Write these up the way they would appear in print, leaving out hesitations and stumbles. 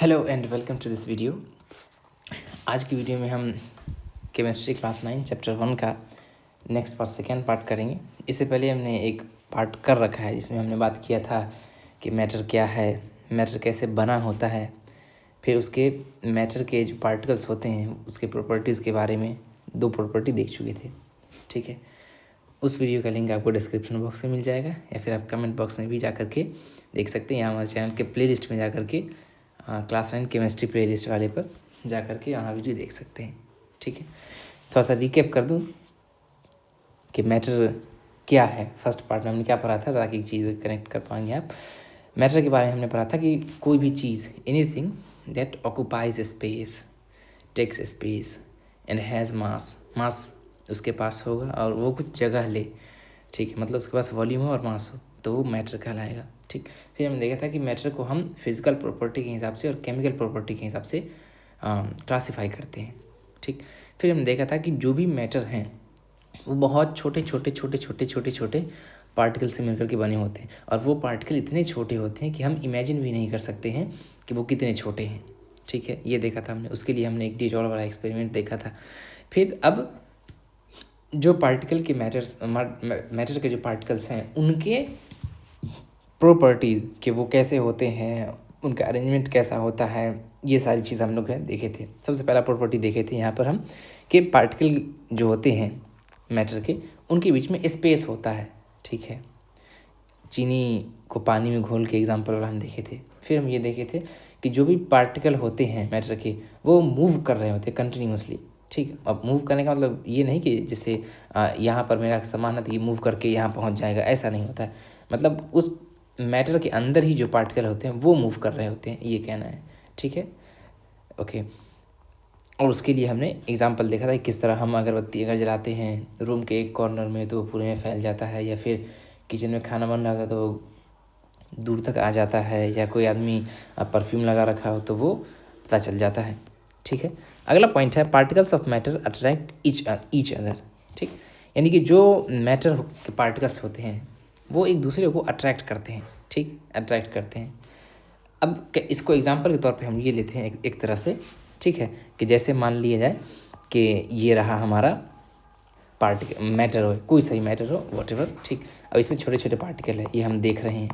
Hello and welcome to this video. आज की video में हम केमिस्ट्री क्लास 9 चैप्टर 1 का नेक्स्ट पार्ट सेकेंड पार्ट करेंगे। इससे पहले हमने एक पार्ट कर रखा है जिसमें हमने बात किया था कि मैटर क्या है, मैटर कैसे बना होता है, फिर उसके मैटर के जो पार्टिकल्स होते हैं उसके प्रॉपर्टीज़ के बारे में 2 प्रॉपर्टी देख चुके थे। ठीक है, उस वीडियो का लिंक आपको डिस्क्रिप्शन बॉक्स में मिल जाएगा या फिर आप कमेंट बॉक्स में भी जा करके देख सकते हैं। यहाँ हमारे चैनल के प्लेलिस्ट में जा करके क्लास 9 केमिस्ट्री प्लेलिस्ट वाले पर जा करके यहाँ वीडियो देख सकते हैं। ठीक है, थोड़ा सा रिकैप कर दूँ कि मैटर क्या है। फर्स्ट पार्ट में हमने क्या पढ़ा था ताकि चीज़ कनेक्ट कर पाएंगे आप। मैटर के बारे में हमने पढ़ा था कि कोई भी चीज़, anything that occupies space, takes space and has mass उसके पास होगा और वो कुछ जगह ले। ठीक है, मतलब उसके पास वॉल्यूम हो और मास हो तो वो मैटर कहलाएगा। ठीक, फिर हमने देखा था कि मैटर को हम फिजिकल प्रॉपर्टी के हिसाब से और केमिकल प्रॉपर्टी के हिसाब से क्लासीफाई करते हैं। ठीक, फिर हमने देखा था कि जो भी मैटर हैं वो बहुत छोटे पार्टिकल से मिलकर के बने होते हैं और वो पार्टिकल इतने छोटे होते हैं कि हम इमेजिन भी नहीं कर सकते हैं कि वो कितने छोटे हैं। ठीक है, ये देखा था हमने। उसके लिए हमने एक डिटॉल वाला एक्सपेरिमेंट देखा था। फिर अब जो पार्टिकल के मैटर के जो पार्टिकल्स हैं उनके प्रॉपर्टीज़ कि वो कैसे होते हैं, उनका अरेंजमेंट कैसा होता है, ये सारी चीज़ हम लोग देखे थे। सबसे पहला प्रॉपर्टी देखे थे यहाँ पर हम कि पार्टिकल जो होते हैं मैटर के उनके बीच में स्पेस होता है। ठीक है, चीनी को पानी में घोल के एग्जाम्पल वाला हम देखे थे। फिर हम ये देखे थे कि जो भी पार्टिकल होते हैं मैटर के वो मूव कर रहे होते हैं कंटिन्यूसली। ठीक है, अब मूव करने का मतलब ये नहीं कि जैसे यहाँ पर मेरा सामान है तो ये मूव करके यहाँ पहुँच जाएगा, ऐसा नहीं होता है। मतलब उस मैटर के अंदर ही जो पार्टिकल होते हैं वो मूव कर रहे होते हैं, ये कहना है। ठीक है, ओके। और उसके लिए हमने एग्जांपल देखा था कि किस तरह हम अगरबत्ती अगर जलाते हैं रूम के एक कॉर्नर में तो वो पूरे में फैल जाता है, या फिर किचन में खाना बन रहा था तो दूर तक आ जाता है, या कोई आदमी परफ्यूम लगा रखा हो तो वो पता चल जाता है। ठीक है, अगला पॉइंट है particles of matter attract each other. ठीक, यानी कि जो मैटर के पार्टिकल्स होते हैं वो एक दूसरे को अट्रैक्ट करते हैं। ठीक, अट्रैक्ट करते हैं। अब इसको एग्जांपल के तौर पे हम ये लेते हैं एक तरह से। ठीक है, कि जैसे मान लिया जाए कि ये रहा हमारा मैटर हो, कोई सही मैटर हो व्हाटएवर। ठीक, अब इसमें छोटे छोटे पार्टिकल है, ये हम देख रहे हैं।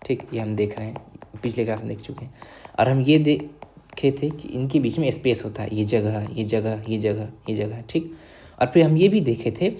ठीक, ये हम देख रहे हैं, पिछले क्लास में देख चुके हैं। और हम ये देखे थे कि इनके बीच में स्पेस होता है, ये जगह ये जगह ये जगह ये जगह। ठीक, और फिर हम ये भी देखे थे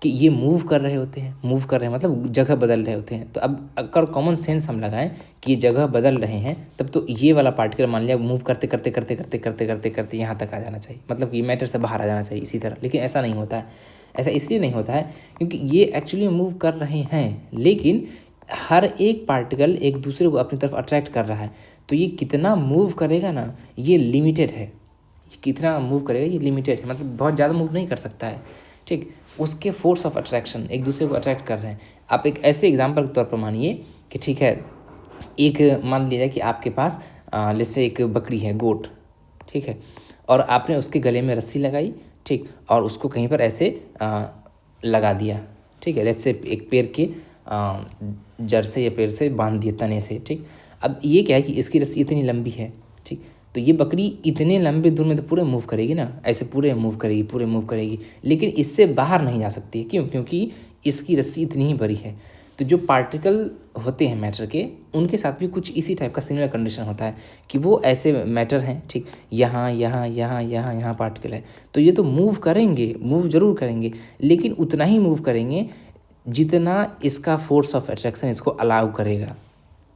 कि ये मूव कर रहे होते हैं, मूव कर रहे हैं मतलब जगह बदल रहे होते हैं। तो अब अगर कॉमन सेंस हम लगाएं कि ये जगह बदल रहे हैं तब तो ये वाला पार्टिकल मान लिया मूव करते करते करते करते करते करते करते यहाँ तक आ जाना चाहिए, मतलब कि मैटर से बाहर आ जाना चाहिए इसी तरह। लेकिन ऐसा नहीं होता है। ऐसा इसलिए नहीं होता है क्योंकि ये एक्चुअली मूव कर रहे हैं लेकिन हर एक पार्टिकल एक दूसरे को अपनी तरफ अट्रैक्ट कर रहा है। तो ये कितना मूव करेगा ना, ये लिमिटेड है। कितना मूव करेगा ये लिमिटेड है, मतलब बहुत ज़्यादा मूव नहीं कर सकता है। ठीक, उसके फोर्स ऑफ अट्रैक्शन एक दूसरे को अट्रैक्ट कर रहे हैं। आप एक ऐसे एग्जांपल के तौर पर मानिए कि ठीक है, एक मान लीजिए कि आपके पास जैसे एक बकरी है, गोट। ठीक है, और आपने उसके गले में रस्सी लगाई। ठीक, और उसको कहीं पर ऐसे लगा दिया। ठीक है, जैसे एक पेड़ के जड़ से या पेड़ से बांध दिया तने से। ठीक, अब ये क्या है कि इसकी रस्सी इतनी लंबी है। ठीक, तो ये बकरी इतने लंबे दूर में तो पूरे मूव करेगी ना, ऐसे पूरे मूव करेगी, लेकिन इससे बाहर नहीं जा सकती है। क्यों? क्योंकि इसकी रस्सी इतनी ही बड़ी है। तो जो पार्टिकल होते हैं मैटर के उनके साथ भी कुछ इसी टाइप का सिमिलर कंडीशन होता है कि वो ऐसे मैटर हैं। ठीक, यहाँ पार्टिकल है तो ये तो मूव करेंगे, मूव जरूर करेंगे, लेकिन उतना ही मूव करेंगे जितना इसका फोर्स ऑफ अट्रैक्शन इसको अलाउ करेगा।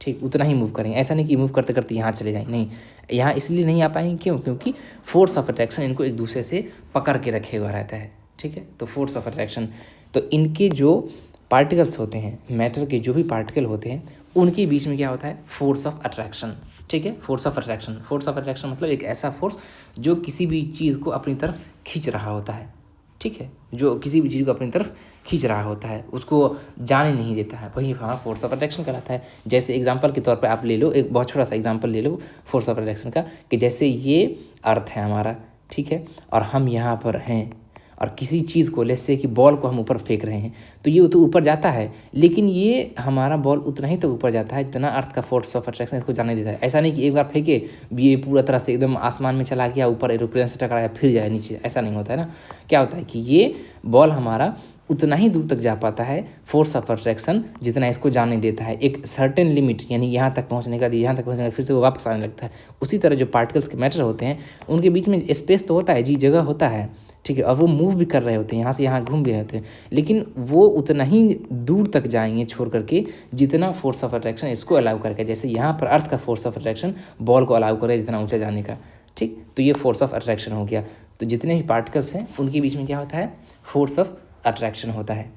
ठीक, उतना ही मूव करेंगे। ऐसा नहीं कि मूव करते करते यहाँ चले जाएंगे, नहीं, यहाँ इसलिए नहीं आ पाएंगे। क्यों? क्योंकि फोर्स ऑफ अट्रैक्शन इनको एक दूसरे से पकड़ के रखे हुआ रहता है। ठीक है, तो फोर्स ऑफ अट्रैक्शन, तो इनके जो पार्टिकल्स होते हैं मैटर के जो भी पार्टिकल होते हैं उनके बीच में क्या होता है? Force of attraction. ठीक है, फोर्स ऑफ अट्रैक्शन मतलब एक ऐसा फोर्स जो किसी भी चीज़ को अपनी तरफ खींच रहा होता है। ठीक है, जो किसी भी चीज़ को अपनी तरफ खींच रहा होता है, उसको जाने नहीं देता है, वही हमारा फोर्स ऑफ अट्रैक्शन कहलाता है। जैसे एग्जांपल के तौर पे आप ले लो, एक बहुत छोटा सा एग्जांपल ले लो फोर्स ऑफ अट्रैक्शन का, कि जैसे ये अर्थ है हमारा। ठीक है, और हम यहाँ पर हैं और किसी चीज़ को, लेट्स से कि बॉल को हम ऊपर फेंक रहे हैं, तो ये तो ऊपर जाता है, लेकिन ये हमारा बॉल उतना ही तो ऊपर जाता है जितना अर्थ का फोर्स ऑफ अट्रैक्शन इसको जाने देता है। ऐसा नहीं कि एक बार फेंके ये पूरा तरह से एकदम आसमान में चला गया, ऊपर एरोप्लेन से टकराया फिर जाए नीचे, ऐसा नहीं होता है ना। क्या होता है कि ये बॉल हमारा उतना ही दूर तक जा पाता है फोर्स ऑफ अट्रैक्शन जितना इसको जाने देता है, एक सर्टेन लिमिट, यानी यहाँ तक पहुँचने का, यहाँ तक पहुँचने का, फिर से वो वापस आने लगता है। उसी तरह जो पार्टिकल्स के मैटर होते हैं उनके बीच में स्पेस तो होता है जी, जगह होता है, ठीक है, और वो मूव भी कर रहे होते हैं, यहाँ से यहाँ घूम भी रहे होते हैं, लेकिन वो उतना ही दूर तक जाएंगे छोड़ करके जितना फोर्स ऑफ अट्रैक्शन इसको अलाउ करके, जैसे यहाँ पर अर्थ का फोर्स ऑफ अट्रैक्शन बॉल को अलाउ करे जितना ऊँचा जाने का, ठीक। तो ये फोर्स ऑफ अट्रैक्शन हो गया। तो जितने भी पार्टिकल्स हैं उनके बीच में क्या होता है, फोर्स ऑफ अट्रैक्शन होता है,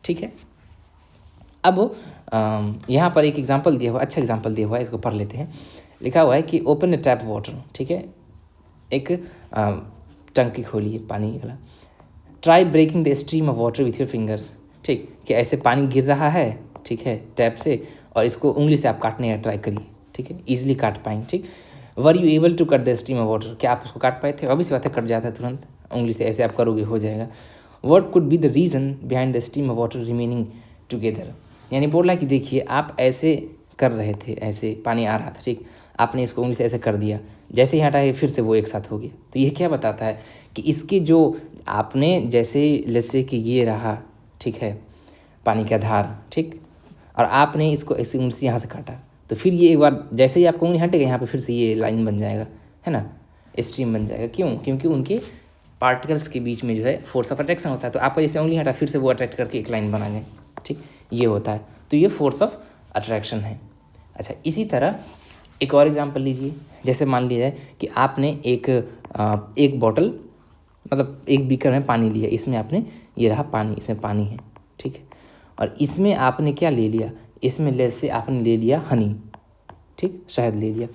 ठीक है। अब यहाँ पर एक एग्जांपल दिया हुआ, अच्छा एग्जांपल दिया हुआ है, इसको पढ़ लेते हैं। लिखा हुआ है कि ओपन ए टैप वाटर, ठीक है, एक टंकी खोलिए पानी वाला। Try breaking the stream of water with your fingers, ठीक, कि ऐसे पानी गिर रहा है, ठीक है, टैप से, और इसको उंगली से आप काटने का ट्राई करिए, ठीक है, ईजिली काट पाएंगे, ठीक। Were you able to cut the stream of water, क्या आप उसको काट पाए थे? ऑब्वियस बात है, कट जाता है तुरंत, उंगली से ऐसे आप करोगे हो जाएगा। What could be the reason behind the stream of water remaining together, यानी बोल रहा है कि देखिए आप ऐसे कर रहे थे, ऐसे पानी आ रहा था, ठीक, आपने इसको उंगली से ऐसे कर दिया, जैसे ही हटाए फिर से वो एक साथ हो गया। तो ये क्या बताता है कि इसके जो आपने जैसे जैसे कि ये रहा, ठीक है, पानी का धार, ठीक, और आपने इसको ऐसे उंगली से यहाँ से काटा, तो फिर ये एक बार जैसे ही आपको उंगली हटेगा यहाँ पे फिर से ये लाइन बन जाएगा, है ना, स्ट्रीम बन जाएगा। क्यों? क्योंकि उनके पार्टिकल्स के बीच में जो है फोर्स ऑफ अट्रैक्शन होता है। तो आपका जैसे उंगली हटा फिर से वो अट्रैक्ट करके एक लाइन बना दें, ठीक, ये होता है। तो ये फोर्स ऑफ अट्रैक्शन है। अच्छा, इसी तरह एक और एग्जांपल लीजिए। जैसे मान लिया जाए कि आपने एक बॉटल, मतलब एक बीकर में पानी लिया, इसमें आपने, ये रहा पानी, इसमें पानी है, ठीक है, और इसमें आपने क्या ले लिया, इसमें ले से आपने ले लिया हनी, ठीक, शहद ले लिया।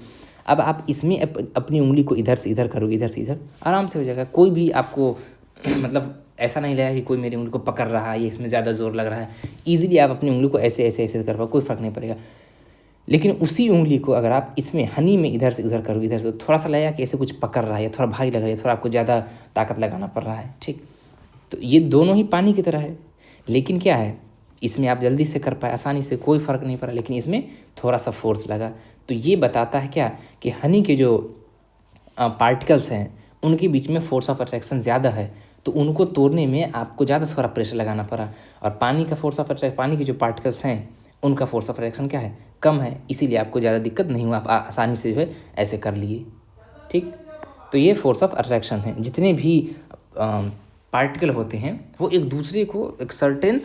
अब आप इसमें अपनी उंगली को इधर से इधर करोगे, इधर से इधर, आराम से हो जाएगा। कोई भी आपको मतलब ऐसा नहीं लगेगा कि कोई मेरी उंगली को पकड़ रहा है, ये इसमें ज़्यादा जोर लग रहा है। ईजिली आप अपनी उंगली को ऐसे ऐसे ऐसे कर पाओ, कोई फ़र्क नहीं पड़ेगा। लेकिन उसी उंगली को अगर आप इसमें हनी में इधर से उधर करोगे, इधर से, तो थोड़ा सा लगेगा कि ऐसे कुछ पकड़ रहा है, या थोड़ा भारी लग रहा है, थोड़ा आपको ज़्यादा ताकत लगाना पड़ रहा है, ठीक। तो ये दोनों ही पानी की तरह है, लेकिन क्या है, इसमें आप जल्दी से कर पाए, आसानी से, कोई फ़र्क नहीं पड़ा, लेकिन इसमें थोड़ा सा फोर्स लगा। तो ये बताता है क्या, कि हनी के जो पार्टिकल्स हैं उनके बीच में फोर्स ऑफ अट्रैक्शन ज़्यादा है, तो उनको तोड़ने में आपको ज़्यादा थोड़ा प्रेशर लगाना पड़ा। और पानी का फोर्स ऑफ अट्रैक्शन, पानी के जो पार्टिकल्स हैं उनका फोर्स ऑफ अट्रैक्शन क्या है, कम है, इसीलिए आपको ज़्यादा दिक्कत नहीं हुआ, आप आसानी से जो है ऐसे कर लिए, ठीक। तो ये फोर्स ऑफ अट्रैक्शन है। जितने भी पार्टिकल होते हैं वो एक दूसरे को एक सर्टेन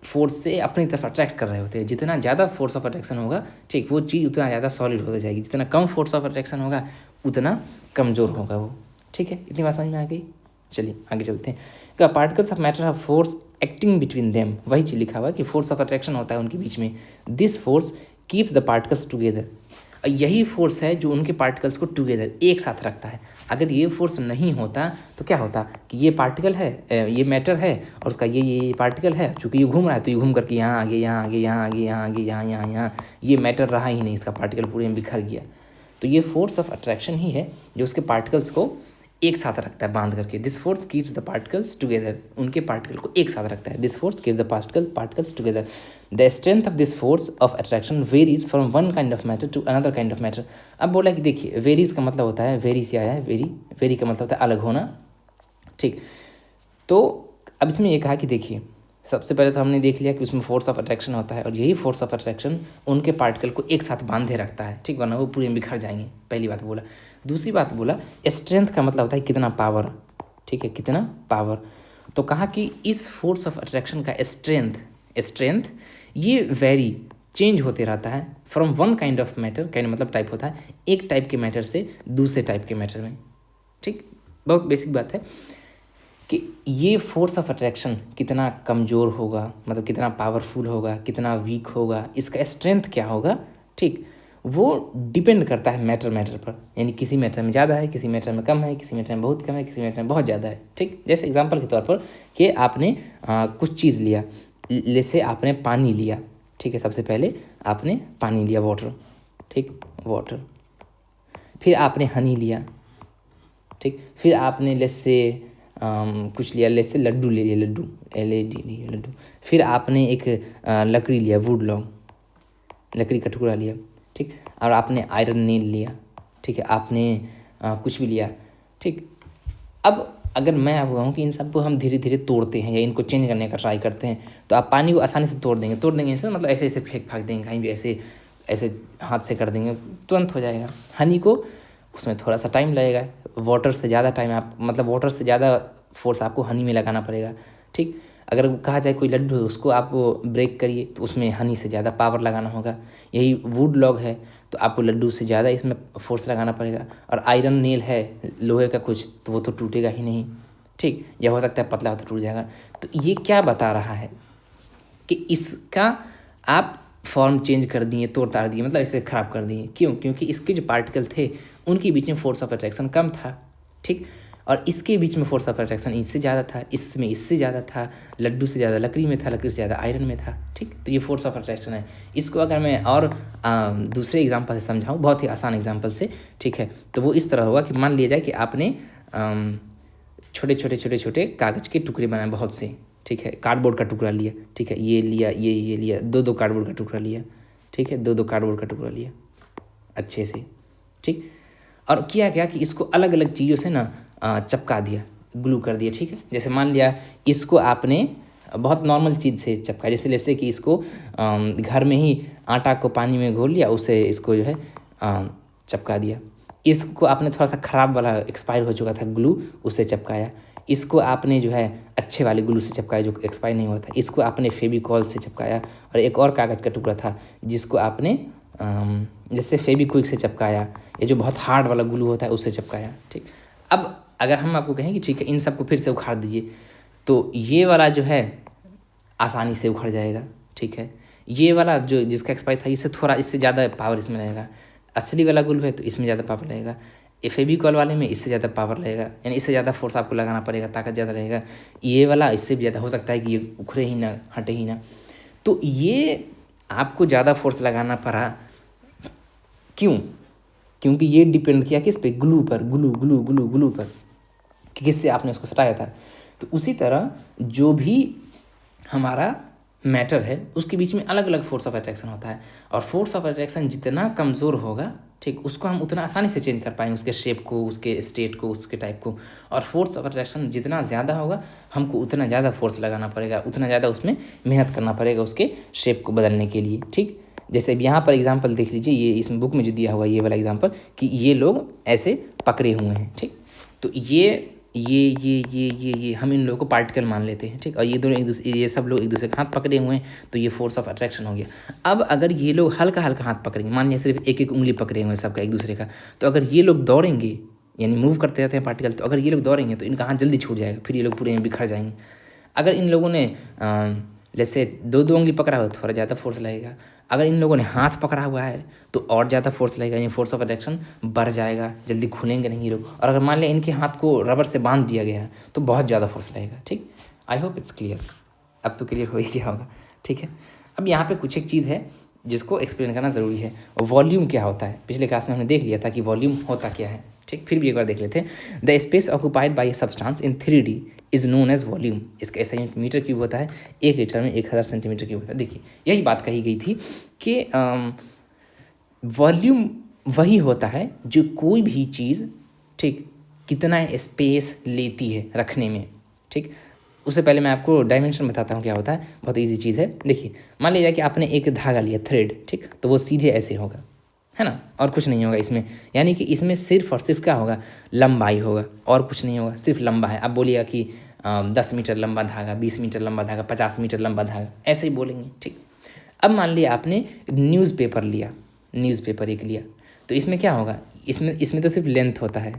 फोर्स से अपनी तरफ अट्रैक्ट कर रहे होते हैं। जितना ज़्यादा फोर्स ऑफ अट्रैक्शन होगा, ठीक, वो चीज़ उतना ज़्यादा सॉलिड होती जाएगी। जितना कम फोर्स ऑफ अट्रैक्शन होगा उतना कमज़ोर होगा वो, ठीक है। इतनी बात समझ में आ गई? चलिए आगे चलते हैं। क्या particles of matter of force acting between them, वही चीज़ लिखा हुआ है कि फोर्स ऑफ अट्रैक्शन होता है उनके बीच में। This force keeps the particles together, यही फोर्स है जो उनके पार्टिकल्स को टुगेदर, एक साथ रखता है। अगर ये फोर्स नहीं होता तो क्या होता कि ये पार्टिकल है, ये मैटर है, और उसका ये पार्टिकल है, चूँकि ये घूम रहा है तो ये घूम करके यहाँ आगे, यहाँ आगे, यहाँ आगे, यहाँ आगे, यहाँ यहाँ यहाँ, ये मैटर रहा ही नहीं, इसका पार्टिकल पूरे में बिखर गया। तो ये फोर्स ऑफ अट्रैक्शन ही है जो उसके पार्टिकल्स को एक साथ रखता है बांध करके। This force keeps the particles together, उनके पार्टिकल को एक साथ रखता है। This force keeps the particles together. The strength of this force of attraction varies from one kind of matter to another kind of matter. अब बोला कि देखिए, वेरीज का मतलब होता है, वेरी से आया है, वेरी का मतलब होता है अलग होना, ठीक। तो अब इसमें ये कहा कि देखिए, सबसे पहले तो हमने देख लिया कि उसमें फोर्स ऑफ अट्रैक्शन होता है, और यही फोर्स ऑफ अट्रैक्शन उनके पार्टिकल को एक साथ बांधे रखता है, ठीक, वरना वो पूरे में बिखर जाएंगे। पहली बात बोला। दूसरी बात बोला, स्ट्रेंथ का मतलब होता है कितना पावर, ठीक है, कितना पावर। तो कहा कि इस फोर्स ऑफ अट्रैक्शन का स्ट्रेंथ ये वेरी, चेंज होते रहता है from one kind of matter, kind मतलब टाइप होता है, एक टाइप के मैटर से दूसरे टाइप के मैटर में, ठीक। बहुत बेसिक बात है कि ये फोर्स ऑफ अट्रैक्शन कितना कमज़ोर होगा, मतलब कितना पावरफुल होगा, कितना वीक होगा, इसका स्ट्रेंथ क्या होगा, ठीक, वो डिपेंड करता है मैटर पर। यानी किसी मैटर में ज़्यादा है, किसी मैटर में कम है, किसी मैटर में बहुत कम है, किसी मैटर में बहुत ज़्यादा है, ठीक। जैसे एग्जांपल के तौर पर कि आपने कुछ चीज़ लिया, जैसे आपने पानी लिया, ठीक है, सबसे पहले आपने पानी लिया, वाटर, ठीक, वाटर, फिर आपने हनी लिया, ठीक, फिर आपने जैसे कुछ लिया, जैसे लड्डू ले लिया, लड्डू LED नहीं लड्डू। फिर आपने एक लकड़ी लिया, वुड लॉग, लकड़ी का टुकड़ा लिया, ठीक। और आपने आयरन नेल लिया, ठीक है। आपने कुछ भी लिया, ठीक। अब अगर मैं आपको कहूँ कि इन सबको हम धीरे धीरे तोड़ते हैं या इनको चेंज करने का ट्राई करते हैं, तो आप पानी को आसानी से तोड़ देंगे ऐसे, मतलब ऐसे ऐसे फेंक फाक देंगे कहीं भी, ऐसे ऐसे हाथ से कर देंगे, तुरंत हो जाएगा। हनी को उसमें थोड़ा सा टाइम लगेगा, वाटर से ज़्यादा टाइम आप, मतलब वाटर से ज़्यादा फोर्स आपको हनी में लगाना पड़ेगा, ठीक। अगर कहा जाए कोई लड्डू है उसको आप ब्रेक करिए, तो उसमें हनी से ज़्यादा पावर लगाना होगा। यही वुड लॉग है, तो आपको लड्डू से ज़्यादा इसमें फोर्स लगाना पड़ेगा। और आयरन नेल है लोहे का कुछ, तो वो तो टूटेगा ही नहीं, ठीक। या हो सकता है पतला हो तो टूट जाएगा। तो ये क्या बता रहा है कि इसका आप फॉर्म चेंज कर दिए, तोड़ ताड़ दिए, मतलब इसे ख़राब कर दिए। क्यों? क्योंकि इसके जो पार्टिकल थे उनके बीच में फोर्स ऑफ अट्रैक्शन कम था, ठीक। और इसके बीच में फोर्स ऑफ अट्रैक्शन इससे ज़्यादा था, इसमें इससे ज़्यादा था, लड्डू से ज़्यादा लकड़ी में था, लकड़ी से ज़्यादा आयरन में था, ठीक। तो ये फोर्स ऑफ अट्रैक्शन है। इसको अगर मैं और दूसरे एग्जांपल से समझाऊँ, बहुत ही आसान एग्जांपल से, ठीक है, तो वो इस तरह होगा कि मान लिया जाए कि आपने छोटे छोटे छोटे छोटे कागज़ के टुकड़े बनाए बहुत से, ठीक है। कार्डबोर्ड का टुकड़ा लिया, ठीक है, ये लिया, ये लिया, दो कार्डबोर्ड का टुकड़ा लिया, ठीक है, दो कार्डबोर्ड का टुकड़ा लिया अच्छे से, ठीक। और किया क्या कि इसको अलग अलग चीज़ों से ना चिपका दिया, ग्लू कर दिया, ठीक है। जैसे मान लिया इसको आपने बहुत नॉर्मल चीज़ से चिपका, जैसे कि इसको घर में ही आटा को पानी में घोल लिया, उसे इसको जो है चिपका दिया। इसको आपने थोड़ा सा ख़राब वाला एक्सपायर हो चुका था ग्लू, उसे चिपकाया। इसको आपने जो है अच्छे वाले ग्लू से चिपकाया जो एक्सपायर नहीं हुआ था। इसको आपने फेविकॉल से चिपकाया। और एक और कागज़ का टुकड़ा था जिसको आपने जैसे फेविक्विक से चिपकाया, ये जो बहुत हार्ड वाला ग्लू होता है उससे चिपकाया, ठीक। अब अगर हम आपको कहें कि ठीक है इन सबको फिर से उखाड़ दीजिए, तो ये वाला जो है आसानी से उखड़ जाएगा, ठीक है। ये वाला जो जिसका एक्सपायर था इससे थोड़ा, इससे ज़्यादा पावर इसमें रहेगा। असली वाला ग्लू है तो इसमें ज़्यादा पावर लगेगा, फेविकॉल वाले में इससे ज़्यादा पावर लगेगा, यानी इससे ज़्यादा फोर्स आपको लगाना पड़ेगा, ताकत ज़्यादा रहेगा। ये वाला इससे भी ज़्यादा, हो सकता है कि ये उखड़े ही ना, हटे ही ना। तो ये आपको ज़्यादा फोर्स लगाना पड़ा, क्यों? क्योंकि ये डिपेंड किया किस पे, ग्लू पर, ग्लू पर, कि किससे आपने उसको सटाया था। तो उसी तरह जो भी हमारा मैटर है उसके बीच में अलग अलग फोर्स ऑफ अट्रैक्शन होता है, और फोर्स ऑफ अट्रैक्शन जितना कमज़ोर होगा, ठीक, उसको हम उतना आसानी से चेंज कर पाएंगे, उसके शेप को, उसके स्टेट को, उसके टाइप को। और फोर्स ऑफ अट्रैक्शन जितना ज़्यादा होगा, हमको उतना ज़्यादा फोर्स लगाना पड़ेगा, उतना ज़्यादा उसमें मेहनत करना पड़ेगा उसके शेप को बदलने के लिए, ठीक। जैसे अब यहाँ पर एग्जांपल देख लीजिए, ये इस बुक में जो दिया हुआ है ये वाला एग्जांपल, कि ये लोग ऐसे पकड़े हुए हैं, ठीक। तो ये हम इन लोगों को पार्टिकल मान लेते हैं, ठीक। और ये दोनों एक दूसरे, ये सब लोग एक दूसरे का हाथ पकड़े हुए हैं, तो ये फोर्स ऑफ अट्रैक्शन हो गया। अब अगर ये लोग हल्का हल्का हाथ पकड़ेंगे, मान लिया सिर्फ एक एक उंगली पकड़े हुए हैं सबका एक दूसरे का, तो अगर ये लोग दौड़ेंगे, यानी मूव करते रहते हैं पार्टिकल, तो अगर ये लोग दौड़ेंगे तो इनका हाथ जल्दी छूट जाएगा, फिर ये लोग पूरे में बिखर जाएंगे। अगर इन लोगों ने जैसे दो उंगली पकड़ा हुआ, थोड़ा ज़्यादा फोर्स लगेगा। अगर इन लोगों ने हाथ पकड़ा हुआ है तो और ज़्यादा फोर्स लगेगा, यानी फोर्स ऑफ अट्रैक्शन बढ़ जाएगा, जल्दी खुलेंगे नहीं ये लोग। और अगर मान लिया इनके हाथ को रबर से बांध दिया गया है तो बहुत ज़्यादा फोर्स लगेगा, ठीक। I hope it's clear. अब तो क्लियर हो ही गया होगा, ठीक है। अब यहाँ पे कुछ एक चीज़ है जिसको एक्सप्लेन करना ज़रूरी है। वॉल्यूम क्या होता है, पिछले क्लास में हमने देख लिया था कि वॉल्यूम होता क्या है, ठीक। फिर भी एक बार देख लेते हैं। The space occupied by a substance in 3D is known as volume. इसका ऐसा यूनिट मीटर क्यूब होता है, 1 लीटर में 1000 सेंटीमीटर क्यूब होता है। देखिए यही बात कही गई थी कि वॉल्यूम वही होता है जो कोई भी चीज़, ठीक, कितना स्पेस लेती है रखने में, ठीक। उससे पहले मैं आपको डायमेंशन बताता हूँ क्या होता है, बहुत इजी चीज़ है। देखिए मान लीजिए कि आपने एक धागा लिया, थ्रेड, ठीक, तो वो सीधे ऐसे होगा, है ना, और कुछ नहीं होगा इसमें। यानी कि इसमें सिर्फ और सिर्फ क्या होगा, लंबाई होगा, और कुछ नहीं होगा, सिर्फ लंबा है। आप बोलिएगा कि 10 मीटर लंबा धागा, 20 मीटर लंबा धागा, 50 मीटर लंबा धागा, ऐसे ही बोलेंगे, ठीक। अब मान लिया आपने न्यूज़पेपर लिया, न्यूज़पेपर एक लिया, तो इसमें क्या होगा, इसमें तो सिर्फ लेंथ होता है,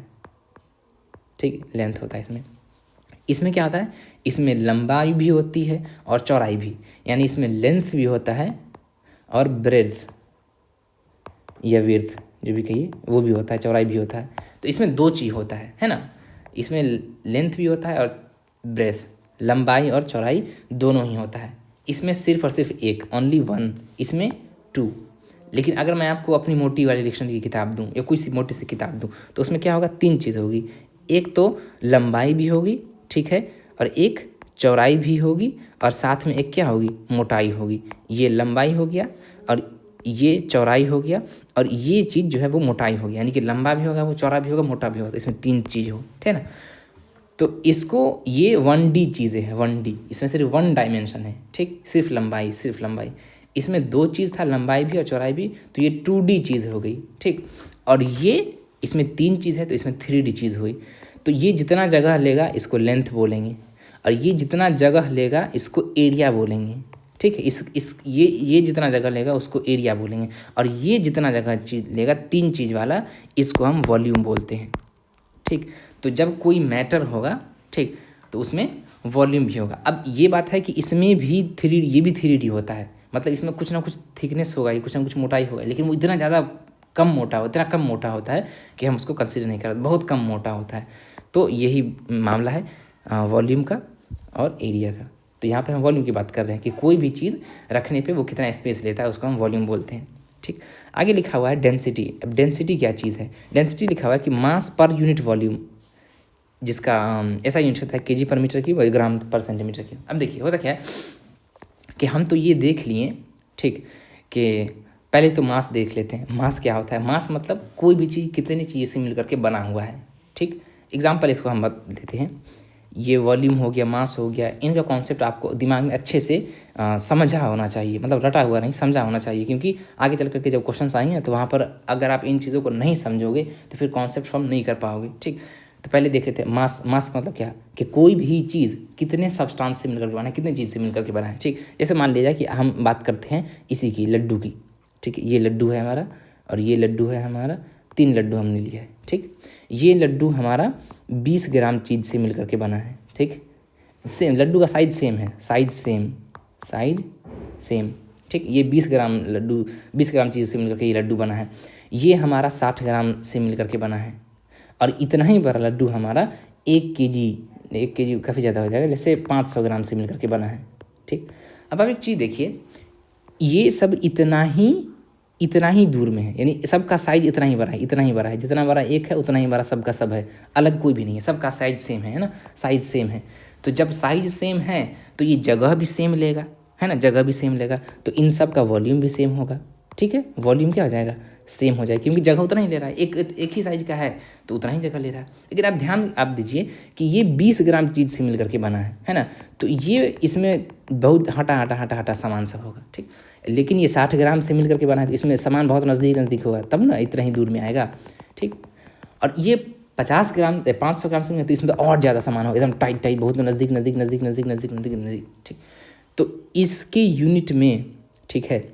ठीक, लेंथ होता है इसमें। इसमें क्या होता है, इसमें लंबाई भी होती है और चौड़ाई भी, यानी इसमें लेंथ भी होता है और ब्रेड्थ या विड्थ जो भी कहिए वो भी होता है, चौड़ाई भी होता है। तो इसमें 2 चीज़ होता है ना, इसमें लेंथ भी होता है और ब्रेथ, लंबाई और चौड़ाई दोनों ही होता है। इसमें सिर्फ और सिर्फ एक, ओनली 1, इसमें 2। लेकिन अगर मैं आपको अपनी मोटी वाली डिक्शनरी की किताब दूं या कोई सी मोटी सी किताब दूं, तो उसमें क्या होगा, 3 चीज़ होगी। एक तो लंबाई भी होगी, ठीक है, और एक चौड़ाई भी होगी और साथ में एक क्या होगी, मोटाई होगी। ये लंबाई हो गया और ये चौड़ाई हो गया और ये चीज़ जो है वो मोटाई हो गया, यानी कि लंबा भी होगा, वो चौड़ा भी होगा, मोटा भी होगा। तो इसमें 3 चीज़ हो, ठीक है ना। तो इसको ये 1D चीज़ें हैं, 1D, इसमें सिर्फ 1 डायमेंशन है, ठीक, सिर्फ लंबाई। इसमें 2 चीज़ था, लंबाई भी और चौड़ाई भी, तो ये 2D चीज़ हो गई, ठीक। और ये इसमें 3 चीज़ है तो इसमें 3D चीज़ हुई। तो ये जितना जगह लेगा इसको लेंथ बोलेंगे और ये जितना जगह लेगा इसको एरिया बोलेंगे, ठीक है। ये जितना जगह लेगा उसको एरिया बोलेंगे और ये जितना जगह चीज़ लेगा 3 चीज़ वाला, इसको हम वॉल्यूम बोलते हैं, ठीक। तो जब कोई मैटर होगा, ठीक, तो उसमें वॉल्यूम भी होगा। अब ये बात है कि इसमें भी ये भी 3D होता है, मतलब इसमें कुछ ना कुछ थिकनेस होगा, ये कुछ ना कुछ मोटाई होगा, लेकिन वो इतना ज़्यादा इतना कम मोटा होता है कि हम उसको कंसिडर नहीं करते, बहुत कम मोटा होता है। तो यही मामला है वॉल्यूम का और एरिया का। तो यहाँ पे हम वॉल्यूम की बात कर रहे हैं कि कोई भी चीज़ रखने पे वो कितना स्पेस लेता है, उसको हम वॉल्यूम बोलते हैं, ठीक। आगे लिखा हुआ है डेंसिटी। अब डेंसिटी क्या चीज़ है? डेंसिटी लिखा हुआ है कि मास पर यूनिट वॉल्यूम, जिसका ऐसा यूनिट होता है केजी पर मीटर की, वही ग्राम पर सेंटीमीटर की। अब देखिए होता क्या है कि हम तो ये देख लिए, ठीक, कि पहले तो मास देख लेते हैं। मास क्या होता है? मास मतलब कोई भी चीज़ कितनी चीज़ से मिल करके बना हुआ है, ठीक। एग्जाम्पल इसको हम बात देते हैं, ये वॉल्यूम हो गया, मास हो गया, इनका कॉन्सेप्ट आपको दिमाग में अच्छे से समझा होना चाहिए, मतलब रटा हुआ नहीं, समझा होना चाहिए, क्योंकि आगे चल करके जब क्वेश्चंस आएंगे तो वहाँ पर अगर आप इन चीज़ों को नहीं समझोगे तो फिर कॉन्सेप्ट फॉर्म नहीं कर पाओगे, ठीक। तो पहले देख लेते हैं मास का मतलब क्या, कि कोई भी चीज़ कितने सब्सटेंस से मिलकर के बना है, कितनी चीज़ से मिलकर के बना है, ठीक। जैसे मान लीजिए कि हम बात करते हैं इसी की, लड्डू की, ठीक है। ये लड्डू है हमारा और ये लड्डू है हमारा, 3 लड्डू हमने लिया है, ठीक। ये लड्डू हमारा 20 ग्राम चीज़ से मिल करके बना है, ठीक। सेम लड्डू का साइज सेम है, साइज सेम, ठीक। ये 20 ग्राम लड्डू, 20 ग्राम चीज़ से मिल करके ये लड्डू बना है। ये हमारा 60 ग्राम से मिल करके बना है और इतना ही बड़ा लड्डू हमारा 1 केजी काफ़ी ज़्यादा हो जाएगा, जैसे 500 ग्राम से मिल करके बना है, ठीक। अब आप एक चीज़ देखिए, ये सब इतना ही दूर में है, यानी सबका साइज इतना ही बड़ा है, जितना बड़ा एक है उतना ही बड़ा सबका सब है, अलग कोई भी नहीं है, सबका साइज सेम है ना, साइज सेम है। तो जब साइज सेम है तो ये जगह भी सेम लेगा, है ना, जगह भी सेम लेगा, तो इन सब का वॉल्यूम भी सेम होगा, ठीक है। वॉल्यूम क्या हो जाएगा? सेम हो जाएगा, क्योंकि जगह उतना ही ले रहा है, एक ही साइज का है तो उतना ही जगह ले रहा है। लेकिन आप ध्यान दीजिए कि ये 20 ग्राम चीज़ से मिल करके बना है ना, तो ये इसमें बहुत हटा सामान सब होगा, ठीक। लेकिन ये 60 ग्राम से मिल करके बना है तो इसमें सामान बहुत नज़दीक होगा, तब ना इतना ही दूर में आएगा, ठीक। और ये 500 ग्राम से तो इसमें और ज़्यादा सामान होगा, एकदम टाइट बहुत नज़दीक, ठीक। तो इसके यूनिट में, ठीक है,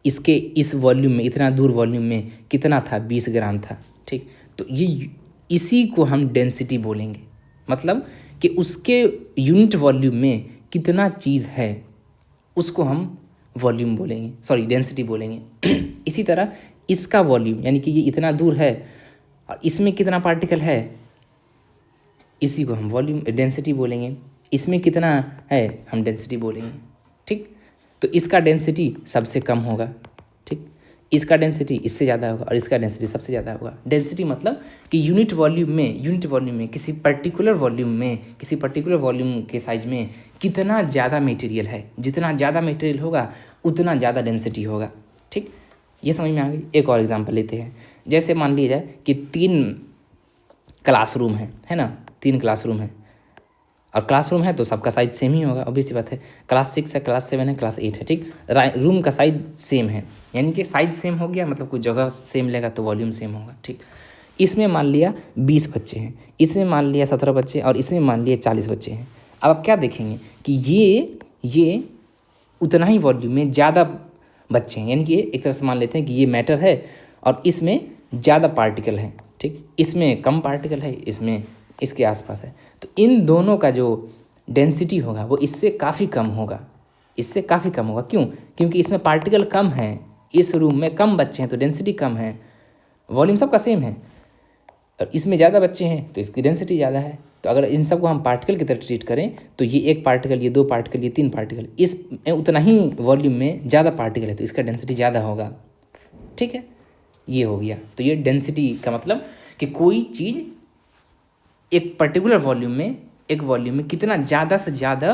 इसके इस वॉल्यूम में, इतना दूर वॉल्यूम में कितना था? 20 ग्राम था, ठीक। तो ये इसी को हम डेंसिटी बोलेंगे, मतलब कि उसके यूनिट वॉल्यूम में कितना चीज़ है उसको हम वॉल्यूम बोलेंगे, सॉरी डेंसिटी बोलेंगे। इसी तरह इसका वॉल्यूम, यानी कि ये इतना दूर है और इसमें कितना पार्टिकल है, इसी को हम वॉल्यूम डेंसिटी बोलेंगे। इसमें कितना है, हम डेंसिटी बोलेंगे, ठीक। तो इसका डेंसिटी सबसे कम होगा, ठीक, इसका डेंसिटी इससे ज़्यादा होगा और इसका डेंसिटी सबसे ज़्यादा होगा। डेंसिटी मतलब कि यूनिट वॉल्यूम में किसी पर्टिकुलर वॉल्यूम के साइज में कितना ज़्यादा मटेरियल है, जितना ज़्यादा मटेरियल होगा उतना ज़्यादा डेंसिटी होगा, ठीक। ये समझ में आ गई। एक और एग्जांपल लेते हैं, जैसे मान लीजिए कि 3 क्लासरूम है ना, 3 क्लासरूम है और क्लासरूम है तो सबका साइज सेम ही होगा, ऑब्वियस सी बात है। क्लास 6 है, क्लास 7 है, क्लास 8 है, ठीक। रूम का साइज सेम है, यानी कि साइज सेम हो गया, मतलब कुछ जगह सेम लेगा तो वॉल्यूम सेम होगा, ठीक। इसमें मान लिया 20 बच्चे हैं, इसमें मान लिया 17 बच्चे और इसमें मान लिया 40 बच्चे हैं। अब आप क्या देखेंगे कि ये उतना ही वॉल्यूम में ज़्यादा बच्चे हैं, यानी कि एक तरह से मान लेते हैं कि ये मैटर है और इसमें ज़्यादा पार्टिकल है, ठीक। इसमें कम पार्टिकल है, इसमें इसके आसपास है, तो इन दोनों का जो डेंसिटी होगा वो इससे काफ़ी कम होगा, क्यों? क्योंकि इसमें पार्टिकल कम है, इस रूम में कम बच्चे हैं तो डेंसिटी कम है, वॉल्यूम सबका सेम है, और इसमें ज़्यादा बच्चे हैं तो इसकी डेंसिटी ज़्यादा है। तो अगर इन सबको हम पार्टिकल की तरह ट्रीट करें तो ये 1 पार्टिकल, ये 2 पार्टिकल, ये 3 पार्टिकल, इसमें उतना ही वॉल्यूम में ज़्यादा पार्टिकल है तो इसका डेंसिटी ज़्यादा होगा, ठीक है। ये हो गया। तो ये डेंसिटी का मतलब कि कोई चीज़ एक पर्टिकुलर वॉल्यूम में एक वॉल्यूम में कितना ज़्यादा से ज़्यादा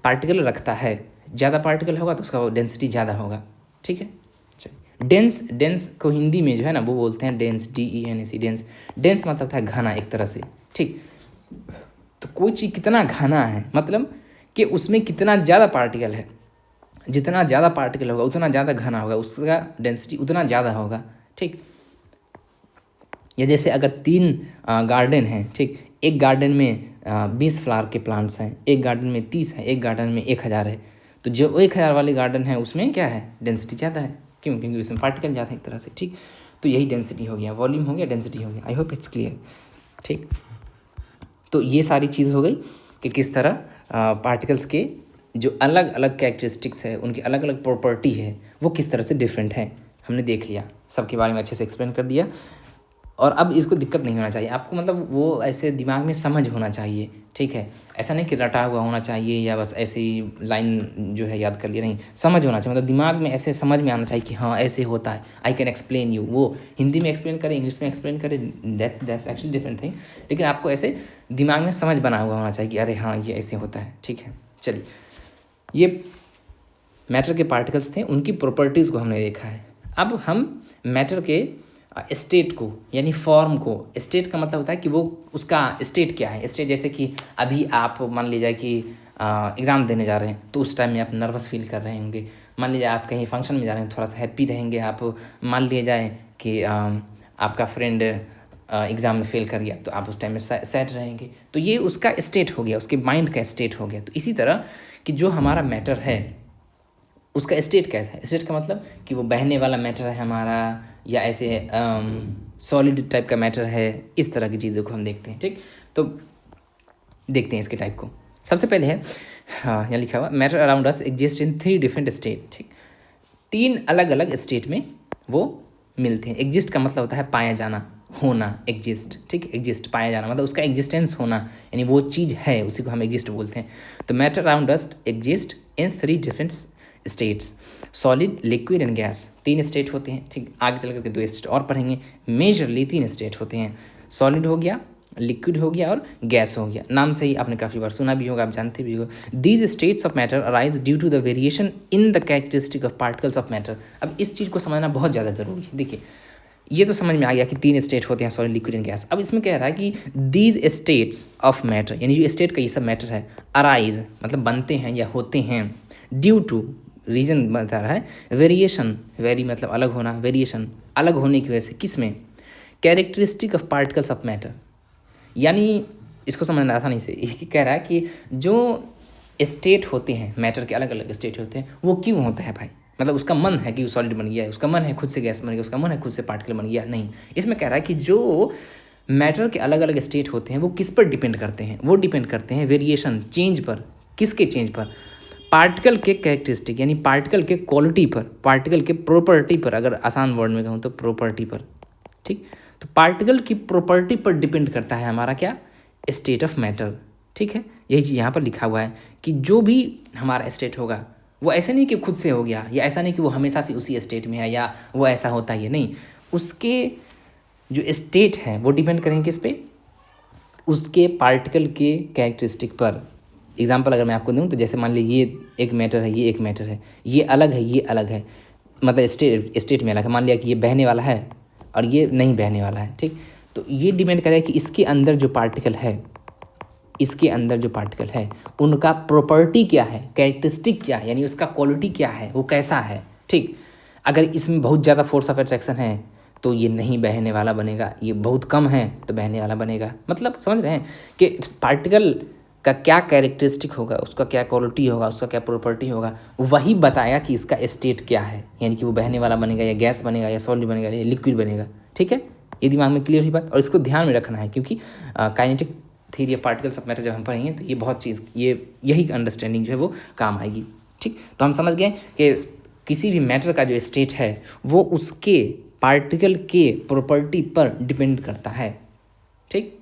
पार्टिकल रखता है, ज़्यादा पार्टिकल होगा तो उसका डेंसिटी ज़्यादा होगा। ठीक है, चलिए डेंस, डेंस को हिंदी में जो है ना वो बोलते हैं डेंस, DENS, डेंस। डेंस मतलब था घना एक तरह से। ठीक, तो कोई चीज़ कितना घना है मतलब कि उसमें कितना ज़्यादा पार्टिकल है, जितना ज़्यादा पार्टिकल होगा उतना ज़्यादा घना होगा, उसका डेंसिटी उतना ज़्यादा होगा। ठीक, या जैसे अगर 3 गार्डन हैं, ठीक, एक गार्डन में 20 फ्लावर के प्लांट्स हैं, एक गार्डन में 30 है, एक गार्डन में 1000 है, तो जो 1000 वाले गार्डन है उसमें क्या है, डेंसिटी ज़्यादा है। क्यों? क्योंकि उसमें पार्टिकल ज़्यादा है एक तरह से। ठीक, तो यही डेंसिटी हो गया, वॉल्यूम हो गया, डेंसिटी हो गया। I hope it's clear. ठीक, तो ये सारी चीज़ हो गई कि किस तरह पार्टिकल्स के जो अलग अलग कैरेक्टरिस्टिक्स है, उनकी अलग अलग प्रॉपर्टी है, वो किस तरह से डिफरेंट है, हमने देख लिया, सबके बारे में अच्छे से एक्सप्लेन कर दिया। और अब इसको दिक्कत नहीं होना चाहिए आपको, मतलब वो ऐसे दिमाग में समझ होना चाहिए। ठीक है, ऐसा नहीं कि रटा हुआ होना चाहिए या बस ऐसे ही लाइन जो है याद कर लिया, नहीं, समझ होना चाहिए, मतलब दिमाग में ऐसे समझ में आना चाहिए कि हाँ ऐसे होता है, आई कैन एक्सप्लेन यू। वो हिंदी में एक्सप्लेन करे, इंग्लिश में एक्सप्लेन करे, दैट्स एक्चुअली डिफरेंट थिंग, लेकिन आपको ऐसे दिमाग में समझ बना हुआ होना चाहिए कि अरे हाँ ये ऐसे होता है। ठीक है, चलिए, ये मैटर के पार्टिकल्स थे, उनकी प्रॉपर्टीज़ को हमने देखा है। अब हम मैटर के स्टेट को यानी फॉर्म को, स्टेट का मतलब होता है कि वो उसका स्टेट क्या है। स्टेट जैसे कि अभी आप मान लीजिए कि एग्ज़ाम देने जा रहे हैं तो उस टाइम में आप नर्वस फील कर रहे होंगे। मान लीजिए आप कहीं फंक्शन में जा रहे हैं, थोड़ा सा हैप्पी रहेंगे आप। मान लिया जाए कि आपका फ्रेंड एग्ज़ाम में फेल कर गया तो आप उस टाइम में सैड रहेंगे। तो ये उसका स्टेट हो गया, उसके माइंड का स्टेट हो गया। तो इसी तरह कि जो हमारा मैटर है उसका स्टेट कैसा है। स्टेट का मतलब कि वो बहने वाला मैटर है हमारा, या ऐसे सॉलिड टाइप का मैटर है, इस तरह की चीज़ों को हम देखते हैं। ठीक, तो देखते हैं इसके टाइप को। सबसे पहले है, हाँ यहाँ लिखा हुआ, matter around us exist in 3 different state. ठीक, 3 अलग अलग स्टेट में वो मिलते हैं। एग्जिस्ट का मतलब होता है पाया जाना, होना, एग्जिस्ट। ठीक, एग्जिस्ट पाया जाना मतलब उसका एग्जिस्टेंस होना, यानी वो चीज़ है, उसी को हम एग्जिस्ट बोलते हैं। तो matter around us exist in 3 different states, solid, liquid and gas. 3 state होते हैं। ठीक, आगे चल करके 2 स्टेट और पढ़ेंगे। मेजरली 3 स्टेट होते हैं, सॉलिड हो गया, लिक्विड हो गया और गैस हो गया। नाम से ही आपने काफ़ी बार सुना भी होगा, आप जानते भी हो। These states of matter arise due to the variation in the characteristic of particles of matter. अब इस चीज़ को समझना बहुत ज़्यादा ज़रूरी है। देखिए, ये तो समझ में आ गया कि 3 स्टेट होते हैं, सॉलिड, लिक्विड एंड गैस। अब इसमें कह रहा है कि दीज स्टेट्स ऑफ मैटर, यानी जो स्टेट का ये सब मैटर है, अराइज मतलब बनते हैं या होते हैं, ड्यू टू, रीजन बता रहा है, वेरिएशन, वेरी मतलब अलग होना, वेरिएशन अलग होने की वजह से, किस में, characteristic of particles of matter. यानी इसको समझना आसानी से ये कह रहा है कि जो स्टेट होते हैं मैटर के, अलग अलग स्टेट होते हैं, वो क्यों होता है भाई, मतलब उसका मन है कि वो सॉलिड बन गया है, उसका मन है खुद से गैस बन गया, उसका मन है खुद से पार्टिकल बन गया, नहीं। इसमें कह रहा है कि जो मैटर के अलग अलग स्टेट होते हैं वो किस पर डिपेंड करते हैं, वो डिपेंड करते हैं वेरिएशन, चेंज पर। किसके चेंज पर, पार्टिकल के कैरेक्टरिस्टिक यानी पार्टिकल के क्वालिटी पर, पार्टिकल के प्रॉपर्टी पर, अगर आसान वर्ड में कहूँ तो प्रॉपर्टी पर। ठीक, तो पार्टिकल की प्रॉपर्टी पर डिपेंड करता है हमारा क्या, स्टेट ऑफ मैटर। ठीक है, यही चीज़ यहाँ पर लिखा हुआ है कि जो भी हमारा स्टेट होगा वो ऐसा नहीं कि खुद से हो गया, या ऐसा नहीं कि वो हमेशा से उसी स्टेट में है, या वो ऐसा होता है, नहीं। उसके जो स्टेट है वो डिपेंड करेंगे किस पे, उसके पार्टिकल के कैरेक्टरिस्टिक पर। एग्जाम्पल अगर मैं आपको दूँ तो जैसे मान लीजिए ये एक मैटर है, ये एक मैटर है, ये अलग है, ये अलग है, मतलब स्टेट में अलग है। मान लिया कि ये बहने वाला है और ये नहीं बहने वाला है। ठीक, तो ये डिपेंड करेगा कि इसके अंदर जो पार्टिकल है, इसके अंदर जो पार्टिकल है उनका प्रॉपर्टी क्या है, कैरेक्टरिस्टिक क्या है, यानी उसका क्वालिटी क्या है, वो कैसा है। ठीक, अगर इसमें बहुत ज़्यादा फोर्स ऑफ अट्रैक्शन है तो ये नहीं बहने वाला बनेगा, ये बहुत कम है तो बहने वाला बनेगा। मतलब समझ रहे हैं कि पार्टिकल का क्या कैरेक्टरिस्टिक होगा, उसका क्या क्वालिटी होगा, उसका क्या प्रॉपर्टी होगा, वही बताया कि इसका स्टेट क्या है, यानी कि वो बहने वाला बनेगा या गैस बनेगा या सॉलिड बनेगा या लिक्विड बनेगा। ठीक है, ये दिमाग में क्लियर हुई बात, और इसको ध्यान में रखना है क्योंकि kinetic theory of particles of matter जब हम पढ़ेंगे तो ये बहुत चीज़, यही अंडरस्टैंडिंग जो है वो काम आएगी। ठीक, तो हम समझ गए कि किसी भी मैटर का जो स्टेट है वो उसके पार्टिकल के प्रॉपर्टी पर डिपेंड करता है। ठीक,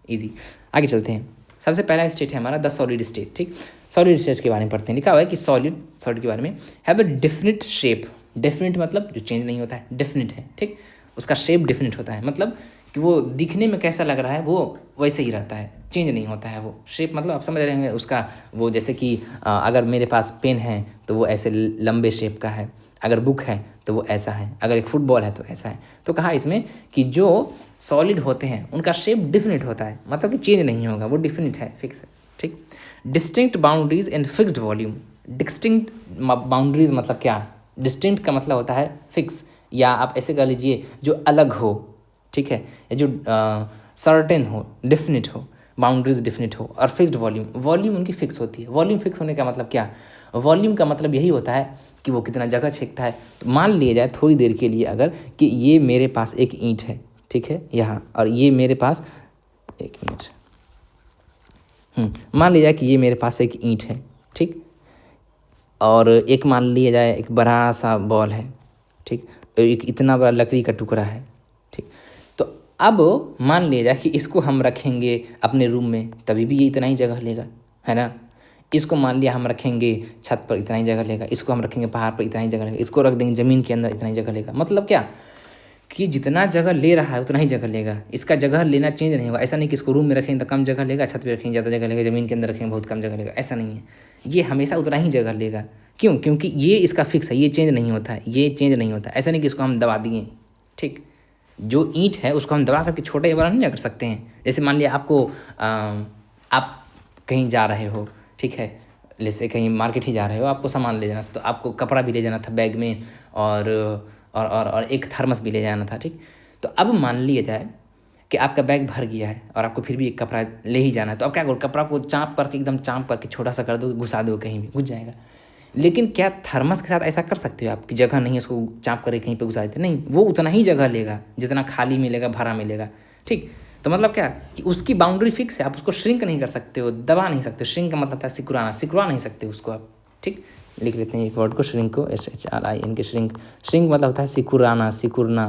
इजी, आगे चलते हैं। सबसे पहला स्टेट है हमारा द सॉलिड स्टेट। ठीक, सॉलिड स्टेट के बारे में पढ़ते हैं। लिखा हुआ है कि सॉलिड के बारे में have a definite shape. Definite मतलब जो चेंज नहीं होता है, डेफिनिट है। ठीक, उसका शेप डेफिनिट होता है, मतलब कि वो दिखने में कैसा लग रहा है वो वैसे ही रहता है, चेंज नहीं होता है वो शेप। मतलब आप समझ रहे हैं उसका, वो जैसे कि अगर मेरे पास पेन है तो वो ऐसे लंबे शेप का है, अगर बुक है तो वो ऐसा है, अगर एक फुटबॉल है तो ऐसा है। तो कहा इसमें कि जो सॉलिड होते हैं उनका शेप डिफिनिट होता है, मतलब कि चेंज नहीं होगा, वो डिफिनिट है, फिक्स है, ठीक। Distinct boundaries and fixed volume. Distinct boundaries मतलब क्या, डिस्टिंक्ट का मतलब होता है फिक्स, या आप ऐसे कह लीजिए जो अलग हो, ठीक है, या जो सर्टेन हो, डेफिनिट हो, बाउंड्रीज डेफिनिट हो। और फिक्स्ड वॉल्यूम, वॉल्यूम उनकी फिक्स होती है। वॉल्यूम फिक्स होने का मतलब क्या, वॉल्यूम का मतलब यही होता है कि वो कितना जगह छेकता है। तो मान लिया जाए थोड़ी देर के लिए अगर कि ये मेरे पास एक ईंट है, ठीक है, यहाँ, और ये मेरे पास, एक मिनट, मान लिया जाए कि ये मेरे पास एक ईंट है, ठीक, और एक मान लिया जाए एक बड़ा सा बॉल है, ठीक, एक इतना बड़ा लकड़ी का टुकड़ा है, ठीक। तो अब मान लिया जाए कि इसको हम रखेंगे अपने रूम में, तभी भी ये इतना ही जगह लेगा, है ना। इसको मान लिया हम रखेंगे छत पर, इतना ही जगह लेगा। इसको हम रखेंगे पहाड़ पर, इतना ही जगह लेगा। इसको रख देंगे ज़मीन के अंदर, इतना ही जगह लेगा। मतलब क्या कि जितना जगह ले रहा है उतना ही जगह लेगा, इसका जगह लेना चेंज नहीं होगा। ऐसा नहीं कि इसको रूम में रखेंगे तो कम जगह लेगा, छत पे रखेंगे ज़्यादा जगह लेगा, ज़मीन के अंदर रखेंगे बहुत कम जगह लेगा, ऐसा नहीं है। ये हमेशा उतना ही जगह लेगा। क्यों? क्योंकि ये इसका फिक्स है, ये चेंज नहीं होता है, ये चेंज नहीं होता। ऐसा नहीं कि इसको हम दबा दिए, ठीक। जो ईंट है उसको हम दबा करके छोटा या बड़ा नहीं कर सकते हैं। जैसे मान लिया आपको आप कहीं जा रहे हो, ठीक है, जैसे कहीं मार्केट ही जा रहे हो, आपको सामान ले जाना था, तो आपको कपड़ा भी ले जाना था बैग में, और एक थर्मस भी ले जाना था, ठीक। तो अब मान लिया जाए कि आपका बैग भर गया है और आपको फिर भी एक कपड़ा ले ही जाना है, तो आप क्या करो, कपड़ा को चाँप करके, एकदम चाँप करके छोटा सा कर दो, घुसा दो, कहीं भी घुस जाएगा। लेकिन क्या थर्मस के साथ ऐसा कर सकते हो आप कि जगह नहीं है उसको चाँप करके कहीं पे घुसा देते? नहीं, वो उतना ही जगह लेगा जितना खाली मिलेगा, भरा मिलेगा, ठीक। तो मतलब क्या कि उसकी बाउंड्री फिक्स है, आप उसको श्रिंक नहीं कर सकते हो, दबा नहीं सकते हो। श्रिंक का मतलब था सिकुड़ाना, सिकुड़ा नहीं सकते उसको आप, ठीक। लिख लेते हैं एक वर्ड को, श्रिंक को, SHRINK, श्रिंक। श्रिंक मतलब होता है सिकुड़ाना, सिकुड़ना,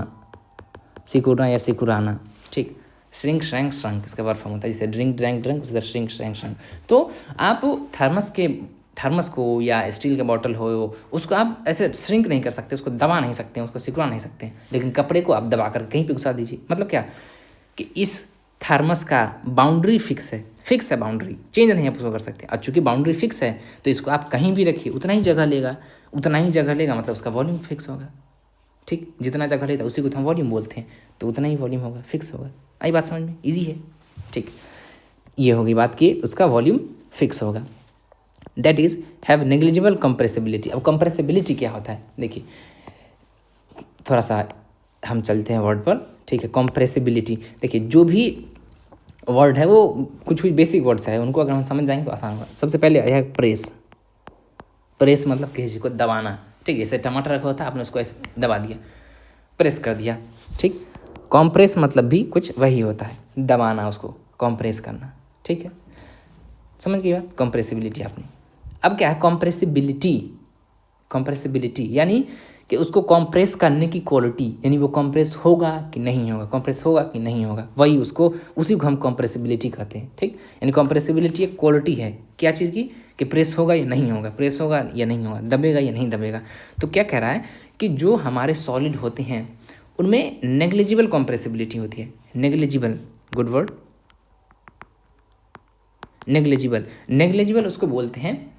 सिकुड़ना या सिकुड़ाना, ठीक। श्रिंक, श्रैंक, श्रंक इसका वर्ब फॉर्म होता है। जैसे ड्रिंक, ड्रैंक, ड्रंक, उसी तरह श्रिंक, श्रैंक, श्रंक। तो आप थर्मस को या स्टील का बॉटल हो, उसको आप ऐसे श्रिंक नहीं कर सकते, उसको दबा नहीं सकते, उसको सिकुड़ा नहीं सकते। लेकिन कपड़े को आप दबा कर कहीं पे घुसा दीजिए। मतलब क्या कि इस थर्मस का बाउंड्री फिक्स है बाउंड्री, चेंज नहीं आप उसको कर सकते। और चूँकि बाउंड्री फिक्स है तो इसको आप कहीं भी रखिए उतना ही जगह लेगा, उतना ही जगह लेगा, मतलब उसका वॉल्यूम फिक्स होगा, ठीक। जितना जगह लेता है उसी को तो हम वॉल्यूम बोलते हैं, तो उतना ही वॉल्यूम होगा, फिक्स होगा। आई बात समझ में? ईजी है, ठीक। ये होगी बात कि उसका वॉल्यूम फिक्स होगा। That is have negligible compressibility. अब कंप्रेसिबिलिटी क्या होता है, देखिए थोड़ा सा हम चलते हैं वर्ड पर, ठीक है। कंप्रेसिबिलिटी, देखिए जो भी वर्ड है वो कुछ भी बेसिक वर्ड्स है, उनको अगर हम समझ जाएंगे तो आसान होगा। सबसे पहले है प्रेस। प्रेस मतलब किसी चीज़ को दबाना, ठीक। जैसे टमाटर रखा होता है, आपने उसको ऐसे दबा दिया, प्रेस कर दिया, ठीक। कॉम्प्रेस मतलब भी कुछ वही होता है, दबाना, उसको कॉम्प्रेस करना, ठीक है। समझ गई बात, कॉम्प्रेसिबिलिटी आपने। अब क्या है कॉम्प्रेसिबिलिटी, कॉम्प्रेसिबिलिटी यानी कि उसको कॉम्प्रेस करने की क्वालिटी, यानी वो कॉम्प्रेस होगा कि नहीं होगा, कॉम्प्रेस होगा कि नहीं होगा, वही उसी को हम कॉम्प्रेसिबिलिटी कहते हैं, ठीक। यानी कॉम्प्रेसिबिलिटी एक क्वालिटी है क्या चीज़ की, कि प्रेस होगा या नहीं होगा, प्रेस होगा या नहीं होगा, दबेगा या नहीं दबेगा। तो क्या कह रहा है कि जो हमारे सॉलिड होते हैं उनमें नेग्लिजिबल कॉम्प्रेसिबिलिटी होती है। Negligible, good word, negligible. Negligible उसको बोलते हैं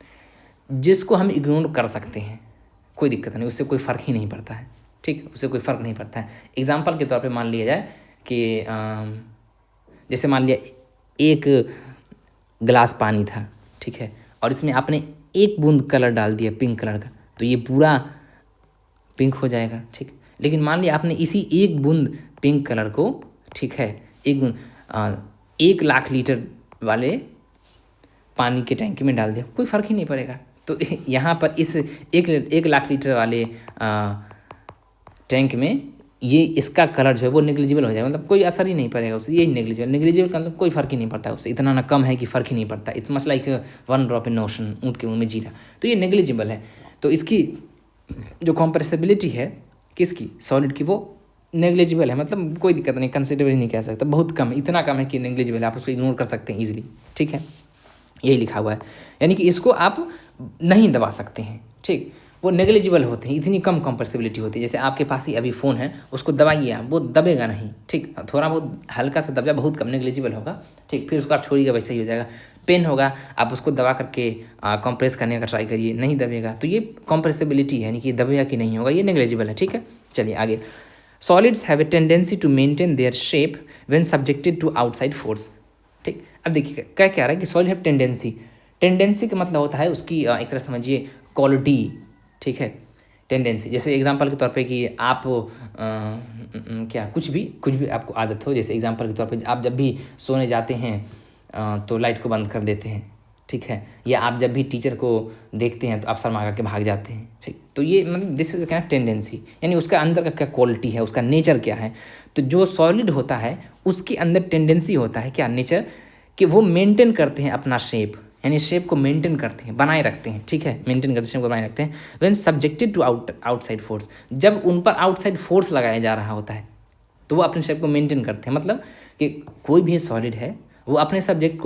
जिसको हम इग्नोर कर सकते हैं, कोई दिक्कत नहीं, उससे कोई फ़र्क ही नहीं पड़ता है, ठीक। उससे कोई फ़र्क नहीं पड़ता है। एग्जाम्पल के तौर पे मान लिया जाए कि जैसे मान लिया एक गिलास पानी था, ठीक है, और इसमें आपने एक बूंद कलर डाल दिया पिंक कलर का, तो ये पूरा पिंक हो जाएगा, ठीक। लेकिन मान लिया आपने इसी एक बूंद पिंक कलर को, ठीक है, एक बूंद 1,00,000 लीटर वाले पानी के टैंकी में डाल दिया, कोई फ़र्क ही नहीं पड़ेगा। तो यहाँ पर इस 1,00,000 लीटर वाले टैंक में ये इसका कलर जो है वो नेग्लिजिबल हो जाएगा, मतलब कोई असर ही नहीं पड़ेगा उससे। यही नेग्लिजिबल का मतलब कोई फ़र्क ही नहीं पड़ता उससे, इतना ना कम है कि फ़र्क ही नहीं पड़ता। It's must like 1 drop in ocean, ऊँट के मुँह में जीरा। तो ये नेग्लिजिबल है। तो इसकी जो कॉम्प्रेसिबिलिटी है किसकी, सॉलिड की, वो नेग्लिजिबल है, मतलब कोई दिक्कत नहीं, कंसिडरेबल नहीं कह सकता, बहुत कम है, इतना कम है कि नेग्लिजिबल है, आप उसको इग्नोर कर सकते हैं ईजिली, ठीक है। यही लिखा हुआ है, यानी कि इसको आप नहीं दबा सकते हैं, ठीक। वो नेग्लिजिबल होते हैं, इतनी कम कंप्रेसिबिलिटी होती है। जैसे आपके पास ही अभी फ़ोन है, उसको दबाइए आप, वो दबेगा नहीं, ठीक, थोड़ा बहुत हल्का सा दब जाए, बहुत कम, नेग्लिजिबल होगा, ठीक, फिर उसको आप छोड़िएगा, वैसे ही हो जाएगा। पेन होगा, आप उसको दबा करके कंप्रेस करने का ट्राई करिए, नहीं दबेगा, तो ये कंप्रेसिबिलिटी है, यानी कि दबेगा कि नहीं होगा, ये नेग्लिजिबल है, ठीक है। चलिए आगे, solids have a tendency to maintain their shape when subjected to outside force, ठीक। अब देखिए क्या कह रहा है कि सॉलिड हैव टेंडेंसी, टेंडेंसी का मतलब होता है उसकी एक तरह समझिए क्वालिटी, ठीक है। टेंडेंसी, जैसे एग्जांपल के तौर पे कि आप क्या कुछ भी आपको आदत हो, जैसे एग्जांपल के तौर पे आप जब भी सोने जाते हैं तो लाइट को बंद कर देते हैं, ठीक है, या आप जब भी टीचर को देखते हैं तो आप शर्मा करके भाग जाते हैं, ठीक। तो ये मतलब this is kind of tendency, यानी उसका अंदर का क्या क्वालिटी है, उसका नेचर क्या है। तो जो सॉलिड होता है उसके अंदर टेंडेंसी होता है क्या, नेचर, कि वो मेंटेन करते हैं अपना शेप, यानी शेप को मेंटेन करते हैं, बनाए रखते हैं, ठीक है, मेंटेन करते शेप को बनाए रखते हैं when subjected to outside force, जब उन पर आउटसाइड फोर्स लगाया जा रहा होता है तो वो अपने शेप को मेंटेन करते हैं। मतलब कि कोई भी सॉलिड है वो अपने सब्जेक्ट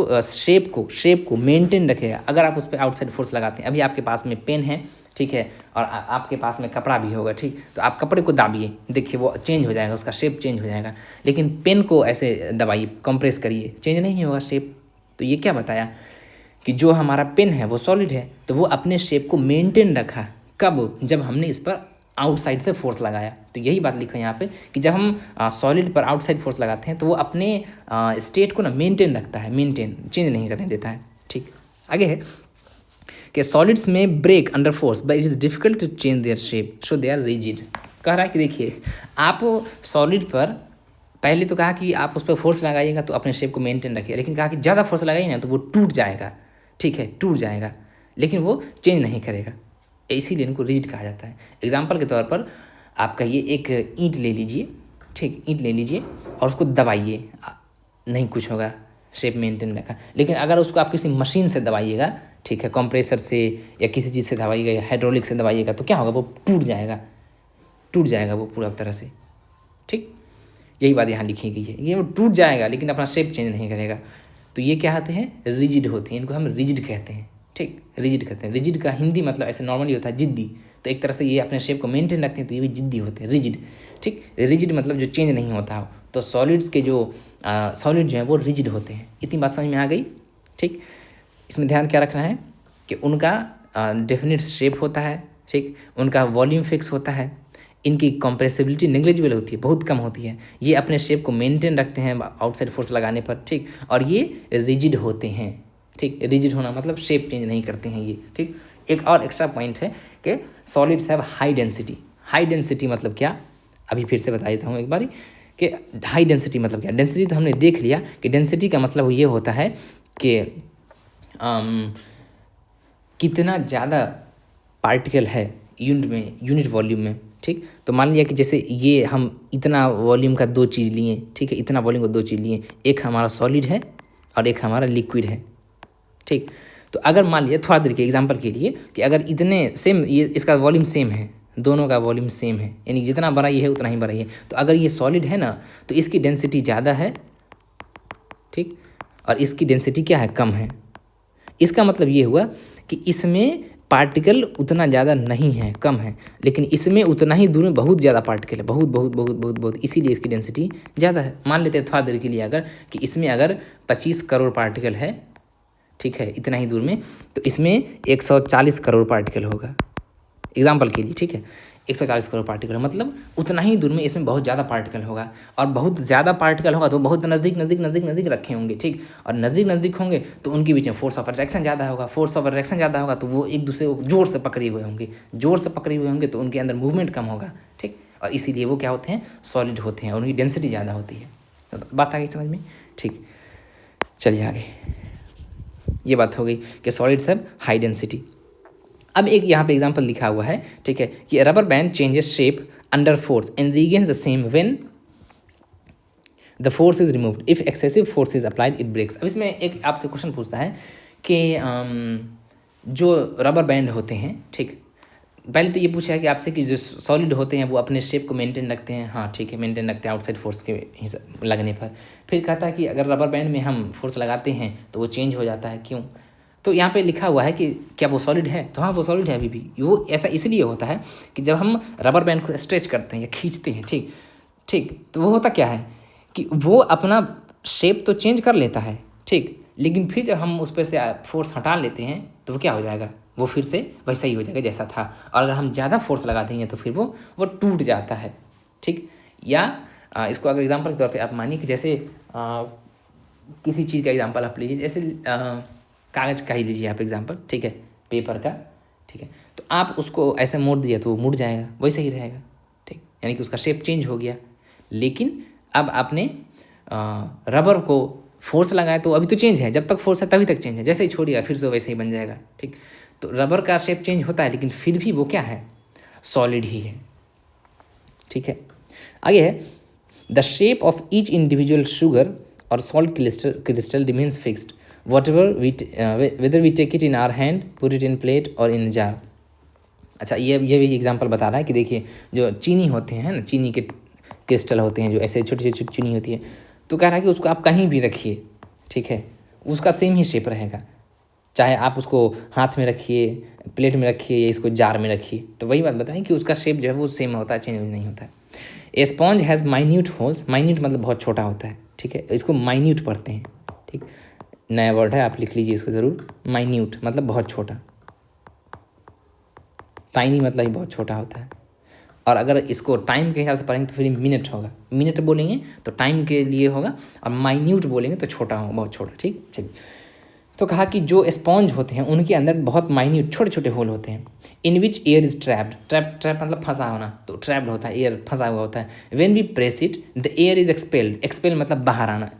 को शेप को मेंटेन रखेगा अगर आप उस पर आउटसाइड फोर्स लगाते हैं। अभी आपके पास में पेन है, ठीक है, और आपके पास में कपड़ा भी होगा, ठीक, तो आप कपड़े को दाबिए, देखिए वो चेंज हो जाएगा, उसका शेप चेंज हो जाएगा। लेकिन पेन को ऐसे दबाइए, कंप्रेस करिए, चेंज नहीं होगा शेप। तो ये क्या बताया कि जो हमारा पेन है वो सॉलिड है, तो वो अपने शेप को मेंटेन रखा, कब, जब हमने इस पर आउटसाइड से फोर्स लगाया। तो यही बात लिखा है यहाँ पे कि जब हम सॉलिड पर आउटसाइड फोर्स लगाते हैं तो वो अपने स्टेट को ना मेंटेन रखता है, मेंटेन, चेंज नहीं करने देता है, ठीक। आगे है कि सॉलिड्स में break under force but it is difficult to change their shape so they are rigid. कह रहा है कि देखिए आप सॉलिड पर पहले तो कहा कि आप उस पर फोर्स लगाइएगा तो अपने शेप को मेंटेन रखिए, लेकिन कहा कि ज़्यादा फोर्स लगाइए ना तो वो टूट जाएगा, ठीक है, टूट जाएगा, लेकिन वो चेंज नहीं करेगा, इसीलिए इनको रिजिड कहा जाता है। एग्जाम्पल के तौर पर आप कहिए एक ईंट ले लीजिए, ठीक, ईंट ले लीजिए और उसको दबाइए, नहीं कुछ होगा, शेप मेंटेन रखा। लेकिन अगर उसको आप किसी मशीन से दबाइएगा, ठीक है, कंप्रेसर से या किसी चीज़ से दबाइएगा या हाइड्रोलिक से दबाइएगा तो क्या होगा, वो टूट जाएगा वो पूरा तरह से, ठीक। यही बात यहाँ लिखी गई है, ये वो टूट जाएगा लेकिन अपना शेप चेंज नहीं करेगा। तो ये क्या होते हैं, रिजिड होते हैं, इनको हम रिजिड कहते हैं, ठीक, रिजिड कहते हैं। रिजिड का हिंदी मतलब ऐसे नॉर्मली होता है जिद्दी, तो एक तरह से ये अपने शेप को मेंटेन रखते हैं, तो ये भी जिद्दी होते हैं, रिजिड, ठीक। रिजिड मतलब जो चेंज नहीं होता हो, तो सॉलिड्स के जो सॉलिड जो है वो रिजिड होते हैं। इतनी बात समझ में आ गई, ठीक। इसमें ध्यान क्या रखना है कि उनका डेफिनेट शेप होता है, ठीक, उनका वॉल्यूम फिक्स होता है, इनकी कंप्रेसिबिलिटी नेग्लिजिबल होती है, बहुत कम होती है, ये अपने शेप को मेंटेन रखते हैं आउटसाइड फोर्स लगाने पर, ठीक, और ये रिजिड होते हैं, ठीक। रिजिड होना मतलब शेप चेंज नहीं करते हैं ये, ठीक। एक और एक्स्ट्रा पॉइंट है कि solids have high density. High density मतलब क्या, अभी फिर से बता देता हूँ एक बारी कि हाई डेंसिटी मतलब क्या। डेंसिटी तो हमने देख लिया कि डेंसिटी का मतलब ये होता है कि कितना ज़्यादा पार्टिकल है यूनिट वॉल्यूम में, ठीक। तो मान लिया कि जैसे ये हम इतना वॉल्यूम का दो चीज़ लिए, ठीक है, इतना वॉल्यूम का दो चीज़ लिए, एक हमारा सॉलिड है और एक हमारा लिक्विड है, ठीक। तो अगर मान लिया थोड़ा देर के एग्जांपल के लिए कि अगर इतने सेम, ये इसका वॉल्यूम सेम है, दोनों का वॉल्यूम सेम है, यानी जितना बड़ा ये है उतना ही बड़ा ये है, तो अगर ये सॉलिड है ना तो इसकी डेंसिटी ज़्यादा है, ठीक, और इसकी डेंसिटी क्या है, कम है। इसका मतलब ये हुआ कि इसमें पार्टिकल उतना ज़्यादा नहीं है, कम है, लेकिन इसमें उतना ही दूर में बहुत ज़्यादा पार्टिकल है, बहुत बहुत बहुत बहुत बहुत, इसीलिए इसकी डेंसिटी ज़्यादा है। मान लेते हैं थोड़ा देर के लिए अगर कि इसमें अगर 25 करोड़ पार्टिकल है, ठीक है, इतना ही दूर में, तो इसमें 140 करोड़ पार्टिकल होगा, एग्जाम्पल के लिए, ठीक है, 140 करोड़ पार्टिकल, मतलब उतना ही दूर में इसमें बहुत ज़्यादा पार्टिकल होगा, और बहुत ज़्यादा पार्टिकल होगा तो बहुत नज़दीक नज़दीक नज़दीक नज़दीक रखे होंगे, ठीक, और नज़दीक नज़दीक होंगे तो उनके बीच में फोर्स ऑफ अट्रैक्शन ज़्यादा होगा, फोर्स ऑफ अट्रैक्शन ज़्यादा होगा तो वो एक दूसरे को जोर से पकड़े हुए होंगे, तो उनके अंदर मूवमेंट कम होगा, ठीक, और इसीलिए वो क्या होते हैं, सॉलिड होते हैं और उनकी डेंसिटी ज़्यादा होती है। तो बात आ गई समझ में, ठीक। चलिए आगे, ये बात हो गई कि सॉलिड्स हैव हाई डेंसिटी। अब एक यहाँ पे एग्जांपल लिखा हुआ है, ठीक है, कि rubber band changes shape under force and regains the same when the force is removed, if excessive force is applied it breaks. अब इसमें एक आपसे क्वेश्चन पूछता है कि जो रबर बैंड होते हैं, ठीक, पहले तो ये पूछा है कि आपसे कि जो सॉलिड होते हैं वो अपने शेप को मेंटेन रखते हैं, हाँ ठीक है, मेंटेन रखते हैं आउटसाइड फोर्स के लगने पर। फिर कहता है कि अगर रबर बैंड में हम फोर्स लगाते हैं तो वो चेंज हो जाता है, क्यों, तो यहाँ पे लिखा हुआ है कि क्या वो सॉलिड है, तो हाँ वो सॉलिड है अभी भी। वो ऐसा इसलिए होता है कि जब हम रबर बैंड को स्ट्रेच करते हैं या खींचते हैं, ठीक ठीक, तो वो होता क्या है कि वो अपना शेप तो चेंज कर लेता है, ठीक, लेकिन फिर जब हम उस पर से फोर्स हटा लेते हैं तो वो क्या हो जाएगा, वो फिर से वैसा ही हो जाएगा जैसा था। और अगर हम ज़्यादा फोर्स लगा देंगे तो फिर वो टूट जाता है, ठीक। या इसको अगर एग्जांपल के तौर पे आप मानिए कि जैसे किसी चीज़ का एग्जांपल आप लीजिए, जैसे कागज़ का ही लीजिए आप एग्जांपल, ठीक है, पेपर का, ठीक है, तो आप उसको ऐसे मोड़ दिया तो वो मुड़ जाएगा, वैसे ही रहेगा, ठीक, यानी कि उसका शेप चेंज हो गया। लेकिन अब आपने रबर को फोर्स लगाया तो अभी तो चेंज है, जब तक फोर्स है तभी तक चेंज है, जैसे ही छोड़िएगा फिर से वैसे ही बन जाएगा, ठीक। तो रबर का शेप चेंज होता है लेकिन फिर भी वो क्या है, सॉलिड ही है, ठीक है। आगे है the shape of each individual sugar और salt crystal remains fixed whatever whether we take it in our hand, put it in plate or in jar। अच्छा, ये भी एग्जांपल बता रहा है कि देखिए जो चीनी होते हैं ना, चीनी के क्रिस्टल होते हैं जो ऐसे छोटी छोटी चीनी होती है, तो कह रहा है कि उसको आप कहीं भी रखिए, ठीक है, उसका सेम ही शेप रहेगा, चाहे आप उसको हाथ में रखिए, प्लेट में रखिए या इसको जार में रखिए, तो वही बात बताएं कि उसका शेप जो है वो सेम होता है, चेंज नहीं होता है। A sponge has minute holes, minute मतलब बहुत छोटा होता है, ठीक है, इसको माइन्यूट पढ़ते हैं, ठीक, नया वर्ड है, आप लिख लीजिए इसको ज़रूर। माइन्यूट मतलब बहुत छोटा, टाइनी मतलब ही बहुत छोटा होता है। और अगर इसको टाइम के हिसाब से पढ़ेंगे तो फिर मिनट होगा, मिनट बोलेंगे तो टाइम के लिए होगा, और माइन्यूट बोलेंगे तो छोटा होगा, बहुत छोटा, ठीक। चलिए, तो कहा कि जो स्पॉन्ज होते हैं उनके अंदर बहुत माइन्यूट छोटे छोटे होल होते हैं, इन विच एयर इज ट्रैप्ड, ट्रैप मतलब फंसा होना, तो ट्रैप्ड होता है, एयर फंसा हुआ होता है। When we press it the air is expelled, expel मतलब बाहर आना,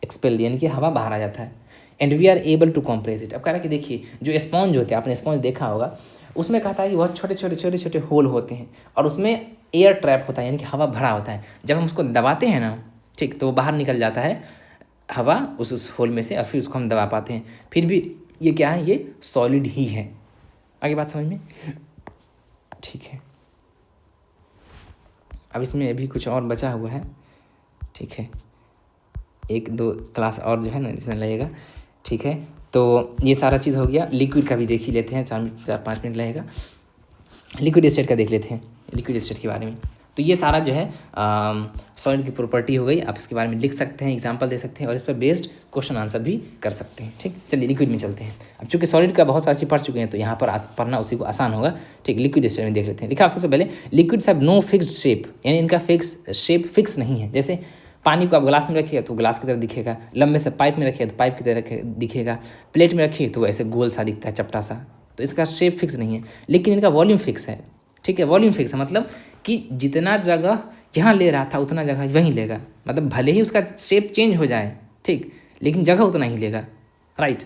एक्सपेल यानी कि हवा बाहर आ जाता है। And we are able to compress it. अब कह रहा है कि देखिए जो स्पॉन्ज होते हैं, आपने स्पॉन्ज देखा होगा, उसमें कहता है कि बहुत छोटे छोटे छोटे छोटे होल होते हैं और उसमें एयर ट्रैप होता है, यानी कि हवा भरा होता है। जब हम उसको दबाते हैं ना, ठीक, तो वो बाहर निकल जाता है हवा उस होल में से, और फिर उसको हम दबा पाते हैं। फिर भी ये क्या है, ये सॉलिड ही है। आगे बात समझ में, ठीक है। अब इसमें अभी कुछ और बचा हुआ है, ठीक है, एक दो क्लास और जो है ना इसमें लगेगा, ठीक है। तो ये सारा चीज़ हो गया। लिक्विड का भी देख ही लेते हैं, 4-5 मिनट लगेगा। लिक्विड स्टेट का देख लेते हैं, लिक्विड स्टेट के बारे में। तो ये सारा जो है सॉलिड की प्रॉपर्टी हो गई, आप इसके बारे में लिख सकते हैं, एग्जांपल दे सकते हैं और इस पर बेस्ड क्वेश्चन आंसर भी कर सकते हैं, ठीक। चलिए लिक्विड में चलते हैं। अब चूँकि सॉलिड का बहुत सारी चीज़ पढ़ चुके हैं तो यहाँ पर पढ़ना उसी को आसान होगा, ठीक। लिक्विड स्टेट में देख लेते हैं। लिखा सबसे पहले liquids have no fixed shape, यानी इनका शेप फिक्स नहीं है। जैसे पानी को आप ग्लास में रखिएगा तो ग्लास की तरह दिखेगा, लंबे से पाइप में रखिए तो पाइप की तरह दिखेगा, प्लेट में रखिए तो ऐसे गोल सा दिखता है, चपटा सा, तो इसका शेप फिक्स नहीं है। लेकिन इनका वॉल्यूम फिक्स है, ठीक है। वॉल्यूम फिक्स है मतलब कि जितना जगह यहाँ ले रहा था उतना जगह वहीं लेगा, मतलब भले ही उसका शेप चेंज हो जाए, ठीक, लेकिन जगह उतना ही लेगा, राइट,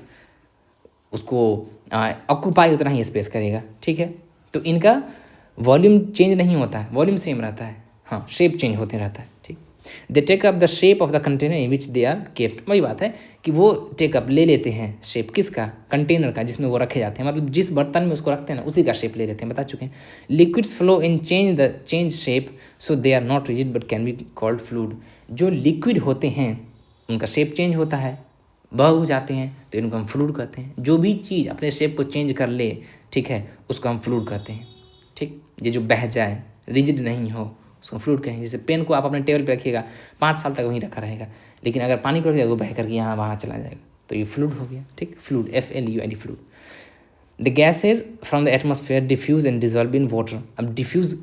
उसको ऑक्यूपाई उतना ही स्पेस करेगा, ठीक है। तो इनका वॉल्यूम चेंज नहीं होता है, वॉल्यूम सेम रहता है, हाँ, शेप चेंज होते रहता है, ठीक। They take up the shape of the container in which they are kept, वही बात है कि वो टेकअप ले लेते हैं शेप, किसका, कंटेनर का, जिसमें वो रखे जाते हैं, मतलब जिस बर्तन में उसको रखते हैं ना उसी का शेप ले लेते हैं, बता चुके हैं। Liquids flow in change shape so they are not rigid but can be called fluid. जो लिक्विड होते हैं उनका शेप चेंज होता है, बह हो जाते हैं, तो इनको हम फ्लूइड कहते हैं। जो भी चीज़ अपने शेप को चेंज कर ले, ठीक है, उसको हम फ्लूइड कहते हैं, ठीक। ये जो बह जाए, रिजिड नहीं हो, उसको फ्लूइड कहेंगे। जैसे पेन को आप अपने टेबल पे रखिएगा 5 साल तक वहीं रखा रहेगा, लेकिन अगर पानी को रखिएगा वो बह करके यहाँ वहाँ चला जाएगा, तो ये फ्लूइड हो गया, ठीक। Fluid, FLUID, fluid. The gases from the atmosphere diffuse and dissolve in water. अब डिफ्यूज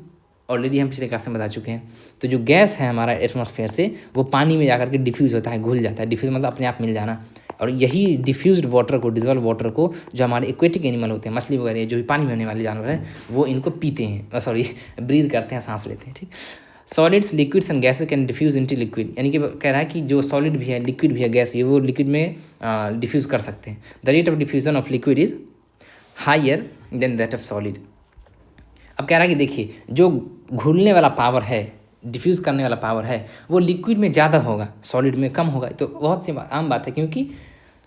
ऑलरेडी हम पिछले क्लास में बता चुके हैं, तो जो गैस है हमारा एटमॉस्फेयर से वो पानी में जाकर के डिफ्यूज़ होता है, घुल जाता है। डिफ्यूज़ मतलब अपने आप मिल जाना, और यही डिफ्यूज्ड वाटर को, डिजॉल्व वाटर को, जो हमारे एक्वेटिक एनिमल होते हैं, मछली वगैरह जो भी पानी में रहने वाले जानवर हैं, वो इनको पीते हैं, ब्रीद करते हैं, सांस लेते हैं, ठीक। Solids, liquids and gases can diffuse into liquid, यानी कि कह रहा है कि जो सॉलिड भी है, लिक्विड भी है, गैस भी है, वो लिक्विड में डिफ्यूज़ कर सकते हैं। The rate of diffusion of liquid is higher than that of solid. अब कह रहा है कि देखिए जो घुलने वाला पावर है, डिफ्यूज़ करने वाला पावर है, वो लिक्विड में ज़्यादा होगा, सॉलिड में कम होगा। तो बहुत सी आम बात है, क्योंकि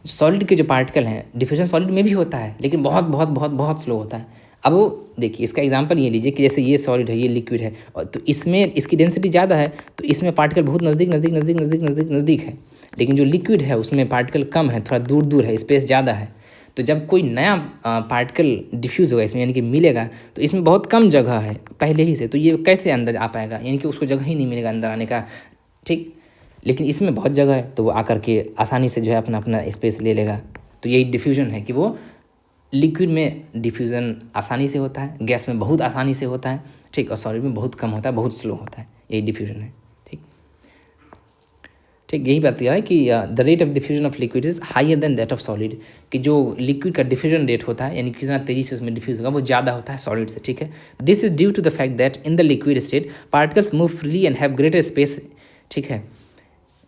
सॉलिड के जो पार्टिकल हैं, डिफ्यूजन सॉलिड में भी होता है लेकिन बहुत बहुत बहुत बहुत स्लो होता है। अब वो देखिए, इसका एग्जांपल ये लीजिए कि जैसे ये सॉलिड है, ये लिक्विड है, और तो इसमें इसकी डेंसिटी ज़्यादा है, तो इसमें पार्टिकल बहुत नज़दीक नज़दीक नज़दीक नज़दीक नज़दीक नज़दीक है, लेकिन जो लिक्विड है उसमें पार्टिकल कम है, थोड़ा दूर दूर है, स्पेस ज़्यादा है। तो जब कोई नया पार्टिकल डिफ्यूज़ होगा इसमें, यानी कि मिलेगा, तो इसमें बहुत कम जगह है पहले ही से, तो ये कैसे अंदर आ पाएगा, यानी कि उसको जगह ही नहीं मिलेगा अंदर आने का, ठीक। लेकिन इसमें बहुत जगह है, तो वो आकर के आसानी से जो है अपना अपना स्पेस ले लेगा। तो यही डिफ्यूजन है कि वो लिक्विड में डिफ्यूज़न आसानी से होता है, गैस में बहुत आसानी से होता है, ठीक, और सॉलिड में बहुत कम होता है, बहुत स्लो होता है, यही डिफ्यूजन है, ठीक। ठीक, यही बात यह है कि the rate of diffusion of liquid is higher than that of solid, कि जो लिक्विड का डिफ्यूजन रेट होता है, यानी कितना तेज़ी से उसमें डिफ्यूज़ होगा, वो ज़्यादा होता है सॉलिड से, ठीक है। This is due to the fact that in the liquid state particles move freely and have greater space, ठीक है,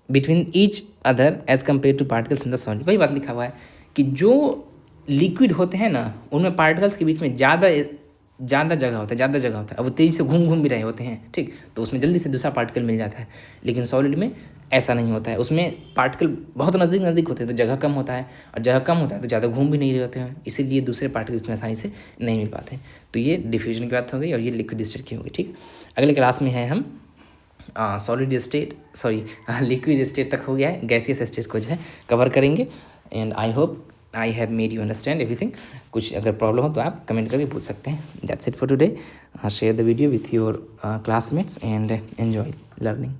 between each other as compare to particles in the solid. वही बात लिखा हुआ है कि जो लिक्विड होते हैं ना, उनमें पार्टिकल्स के बीच में ज़्यादा जगह होता है, ज़्यादा जगह होता है, अब वो तेज़ी से घूम भी रहे होते हैं, ठीक, तो उसमें जल्दी से दूसरा पार्टिकल मिल जाता है। लेकिन सॉलिड में ऐसा नहीं होता है, उसमें पार्टिकल बहुत नज़दीक होते हैं, तो जगह कम होता है, और जगह कम होता है तो ज़्यादा घूम भी नहीं रहे होते हैं, इसीलिए दूसरे पार्टिकल इसमें आसानी से नहीं मिल पाते। तो ये डिफ्यूजन की बात हो गई, और ये लिक्विड स्टेट की होगी, ठीक। अगले क्लास में है हम सॉलिड स्टेट, लिक्विड स्टेट तक हो गया है, गैसियस स्टेट को जो है कवर करेंगे। And I hope I have made you understand everything. कुछ अगर प्रॉब्लम हो तो आप कमेंट करके पूछ सकते हैं। That's it for today. Share the video with your classmates and enjoy learning.